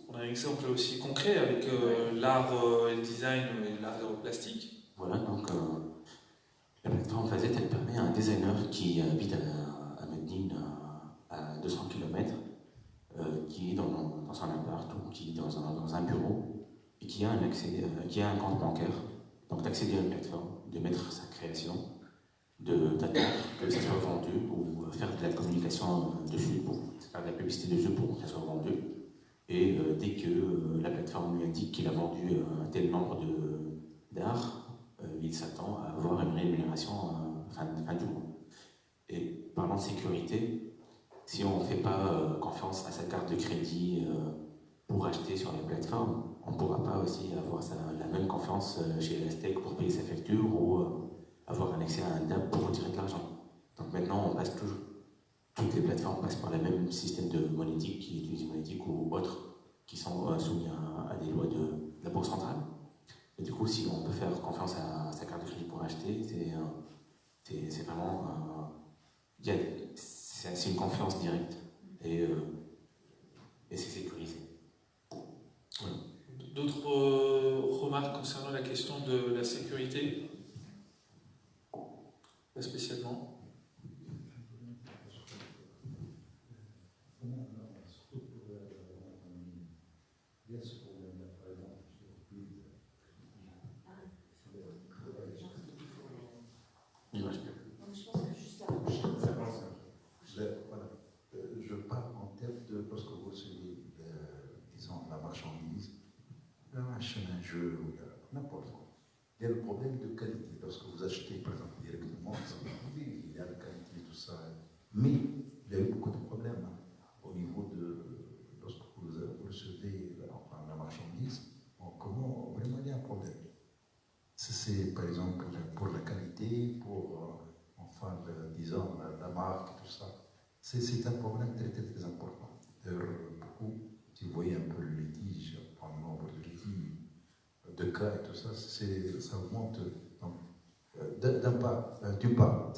On a un exemple aussi concret avec l'art et le design et l'art plastique. Voilà, donc la plateforme Fazet, elle permet à un designer qui habite à Medine, à 200 km, qui est dans son appart ou qui est dans un bureau, et qui a un compte bancaire, donc d'accéder à une plateforme, de mettre sa création, d'attendre que ça soit vendu ou faire de la communication dessus, faire de la publicité dessus pour que ça soit vendu. Et dès que la plateforme lui indique qu'il a vendu un tel nombre d'art, il s'attend à avoir une rémunération fin du mois. Et parlant de sécurité, si on ne fait pas confiance à sa carte de crédit pour acheter sur les plateformes, on ne pourra pas aussi avoir la même confiance chez Elastec pour payer sa facture ou avoir un accès à un DAB pour retirer de l'argent. Donc maintenant, toutes les plateformes passent par le même système de monétique qui est utilisé monétique ou autres qui sont soumis à des lois de la Banque centrale. Et du coup, si on peut faire confiance à sa carte de crédit pour acheter, c'est vraiment c'est une confiance directe et c'est sécurisé. Voilà. D'autres remarques concernant la question de la sécurité? Pas spécialement. Je parle en tête de lorsque vous recevez, disons, la marchandise, la machine à jeu, n'importe quoi. Il y a le problème de qualité. Lorsque vous achetez, par exemple, directement, il y a la qualité, tout ça. Mais il y a eu beaucoup de problèmes au niveau de lorsque vous recevez enfin, la marchandise. Bon, comment vraiment il y a un problème. C'est par exemple pour la qualité, pour enfin, disons, la marque, tout ça. C'est un problème très, très, très important. Beaucoup, si vous voyez un peu le litige, le nombre de litiges, de cas et tout ça, ça augmente. D'un pas,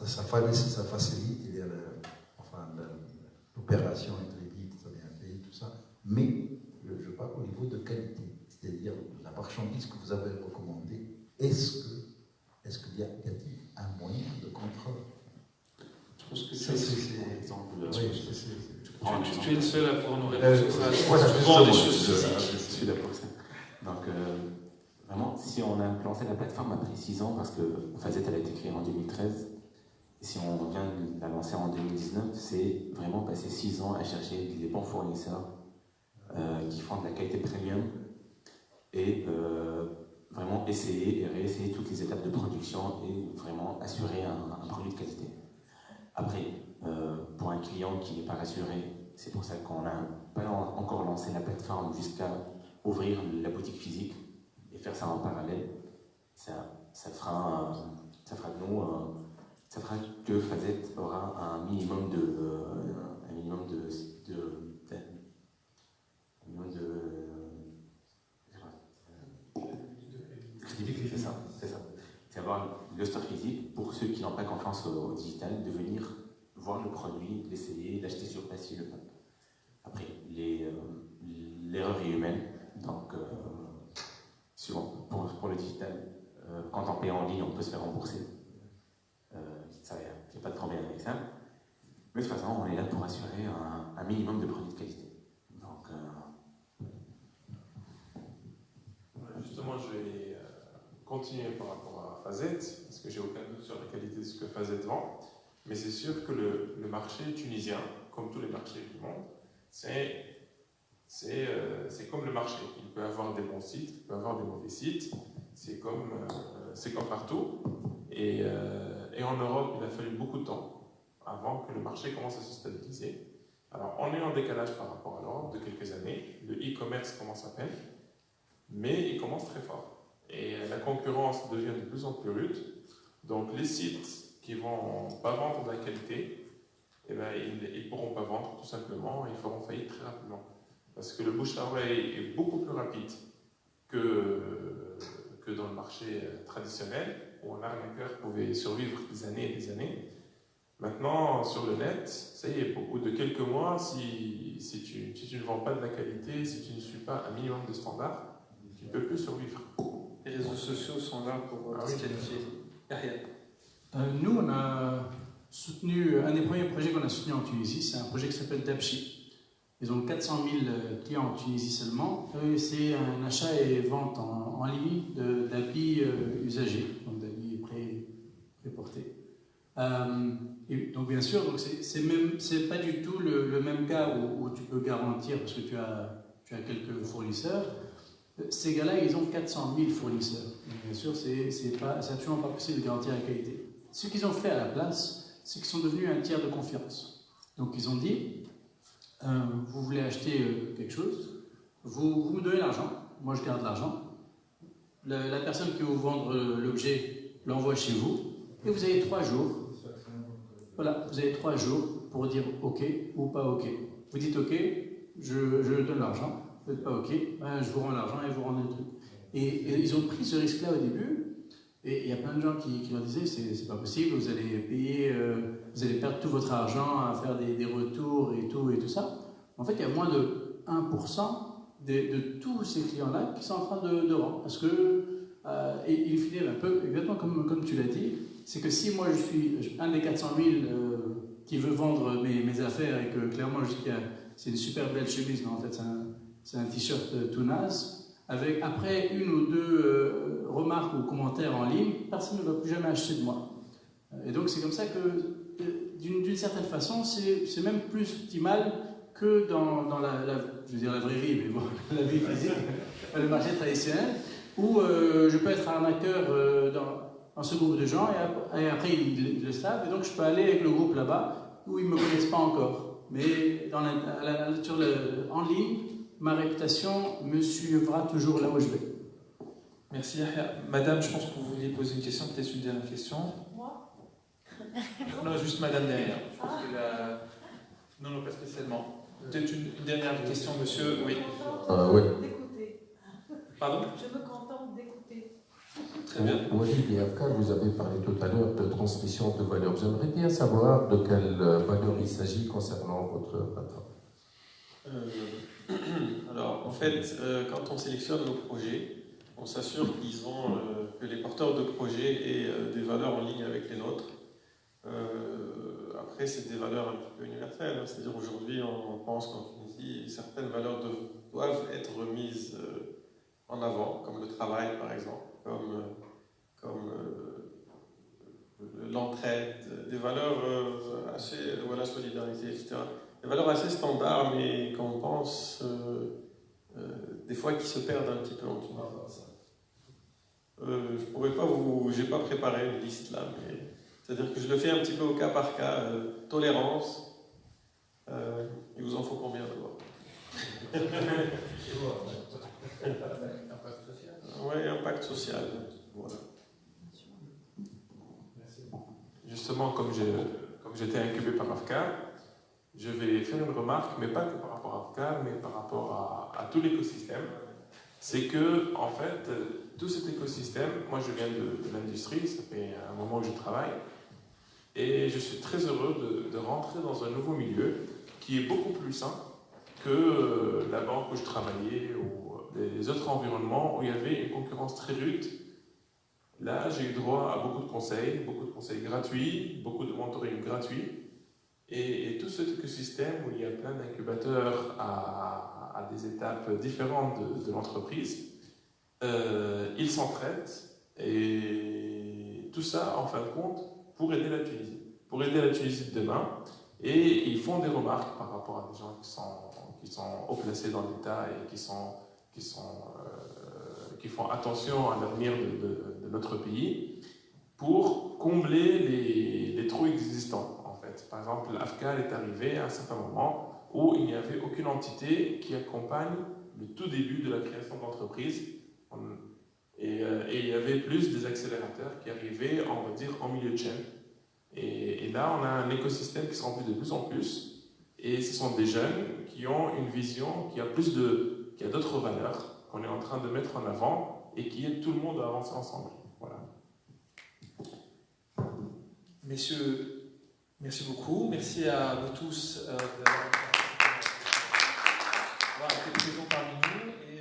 ça facilite enfin, l'opération est très vite, ça bien fait, tout ça. Mais je parle au niveau de qualité, c'est-à-dire la marchandise que vous avez recommandée, est-ce qu'il y a un moyen de contrôle? Je pense que c'est exemple. Tu es le seul à pouvoir nous répondre sur ça. Je suis d'accord avec ça. Donc, vraiment, si on a lancé la plateforme après 6 ans, parce que Fazet elle a été créée en 2013, et si on vient de la lancer en 2019, c'est vraiment passer 6 ans à chercher les bons fournisseurs qui font de la qualité premium et vraiment essayer et réessayer toutes les étapes de production et vraiment assurer un produit de qualité. Après, pour un client qui n'est pas rassuré, c'est pour ça qu'on n'a pas encore lancé la plateforme jusqu'à ouvrir la boutique physique et faire ça en parallèle. Ça fera que Fazet aura un minimum de crédibilité, c'est ça. C'est avoir le store physique pour ceux qui n'ont pas confiance au digital, de venir voir le produit, l'essayer, l'acheter sur place s'ils le veulent. Après, l'erreur est humaine, donc souvent pour le digital, quand on paye en ligne, on peut se faire rembourser. Il n'y a pas de problème avec ça. Mais de toute façon, on est là pour assurer un minimum de produits de qualité. Donc, justement, je vais continuer par rapport à Fazet, parce que j'ai aucun doute sur la qualité de ce que Fazet vend. Mais c'est sûr que le marché tunisien, comme tous les marchés du monde, c'est comme le marché. Il peut avoir des bons sites, il peut avoir des mauvais sites. C'est comme partout. Et en Europe, il a fallu beaucoup de temps avant que le marché commence à se stabiliser. Alors, on est en décalage par rapport à l'Europe de quelques années. Le e-commerce commence à peine, mais il commence très fort. Et la concurrence devient de plus en plus rude. Donc, les sites qui ne vont pas vendre de la qualité, eh ben, ils ne pourront pas vendre tout simplement, ils feront faillite très rapidement. Parce que le bouche-à-oreille est beaucoup plus rapide que dans le marché traditionnel, où un arnaqueur pouvait survivre des années et des années. Maintenant, sur le net, ça y est, au bout de quelques mois, si tu ne vends pas de la qualité, si tu ne suis pas un minimum de standards, tu ne peux plus survivre. Les réseaux sociaux sont là pour disqualifier. Nous, on a soutenu, un des premiers projets qu'on a soutenu en Tunisie, c'est un projet qui s'appelle Dabchi. Ils ont 400 000 clients en Tunisie seulement. C'est un achat et vente en ligne d'habits usagés, donc d'habits pré-portés. Et donc bien sûr, c'est pas du tout le même cas où tu peux garantir, parce que tu as quelques fournisseurs. Ces gars-là, ils ont 400 000 fournisseurs. Donc bien sûr, c'est absolument pas possible de garantir la qualité. Ce qu'ils ont fait à la place, c'est qu'ils sont devenus un tiers de confiance. Donc ils ont dit, vous voulez acheter quelque chose, vous me donnez l'argent, moi je garde l'argent, la personne qui vous vend l'objet l'envoie chez vous, et vous avez 3 jours. Voilà, vous avez 3 jours pour dire OK ou pas OK. Vous dites OK, je donne l'argent, vous n'êtes pas OK, je vous rends l'argent et je vous rends le truc. Et ils ont pris ce risque-là au début, et il y a plein de gens qui leur disaient c'est pas possible, vous allez payer, vous allez perdre tout votre argent à faire des retours et tout ça. En fait, il y a moins de 1% de tous ces clients-là qui sont en train de rendre. Parce que, et in fine, un peu, exactement comme tu l'as dit, c'est que si moi je suis un des 400 000 qui veut vendre mes affaires et que clairement je dis que c'est une super belle chemise, mais en fait c'est un t-shirt tout naze, avec après une ou deux remarques ou commentaires en ligne, personne ne va plus jamais acheter de moi. Et donc c'est comme ça que, d'une certaine façon, c'est même plus optimal que dans je veux dire la vraie vie, mais bon, la vie physique, le marché traditionnel, où je peux être arnaqueur dans ce groupe de gens et après ils le savent, et donc je peux aller avec le groupe là-bas où ils ne me connaissent pas encore. Mais en ligne, ma réputation me suivra toujours là où je vais. Merci Yahya. Madame, je pense que vous vouliez poser une question, peut-être une dernière question. Moi? Non, juste madame derrière. Je pense que non, pas spécialement. Peut-être une dernière question, monsieur. Oui. Oui. Pardon? Je me contente d'écouter. Très bien. Walid et Afka, vous avez parlé tout à l'heure de transmission de valeurs. J'aimerais bien savoir de quelle valeur il s'agit concernant votre plateforme. Alors, en fait, quand on sélectionne nos projets, on s'assure que les porteurs de projets aient des valeurs en ligne avec les nôtres. Après, c'est des valeurs un petit peu universelles. C'est-à-dire, aujourd'hui, on pense qu'en Tunisie, certaines valeurs doivent être remises en avant, comme le travail, par exemple, comme l'entraide, des valeurs assez, la solidarité, etc. Des valeurs assez standards, mais qu'on pense des fois qui se perdent un petit peu en Tunisie. Je pourrais pas j'ai pas préparé une liste là, mais c'est-à-dire que je le fais un petit peu au cas par cas. Tolérance, il vous en faut combien d'abord? Oui, impact social. Voilà. Justement, comme j'étais incubé par AFCAR, je vais faire une remarque, mais pas que par rapport à AFCAR, mais par rapport à tout l'écosystème. C'est que, en fait, tout cet écosystème, moi je viens de l'industrie, ça fait un moment que je travaille, et je suis très heureux de rentrer dans un nouveau milieu qui est beaucoup plus sain que la banque où je travaillais ou les autres environnements où il y avait une concurrence très rude. Là, j'ai eu droit à beaucoup de conseils gratuits, beaucoup de mentoring gratuit, et tout cet écosystème où il y a plein d'incubateurs à des étapes différentes de l'entreprise, ils s'entraident, et tout ça, en fin de compte, pour aider la Tunisie de demain, et ils font des remarques par rapport à des gens qui sont haut placés dans l'État et qui font attention à l'avenir de notre pays pour combler les trous existants. En fait. Par exemple, l'AFCAR est arrivé à un certain moment où il n'y avait aucune entité qui accompagne le tout début de la création d'entreprise. Et il y avait plus des accélérateurs qui arrivaient, on va dire, en milieu de chaîne. Et là, on a un écosystème qui se remplit de plus en plus. Et ce sont des jeunes qui ont une vision qui a d'autres valeurs qu'on est en train de mettre en avant et qui aide tout le monde à avancer ensemble. Voilà. Messieurs, merci beaucoup. Merci à vous tous d'avoir été présents parmi nous et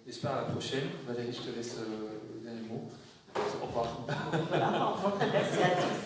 j'espère à la prochaine. Valérie, je te laisse le dernier mot. Au revoir. Voilà, au revoir. Merci à tous.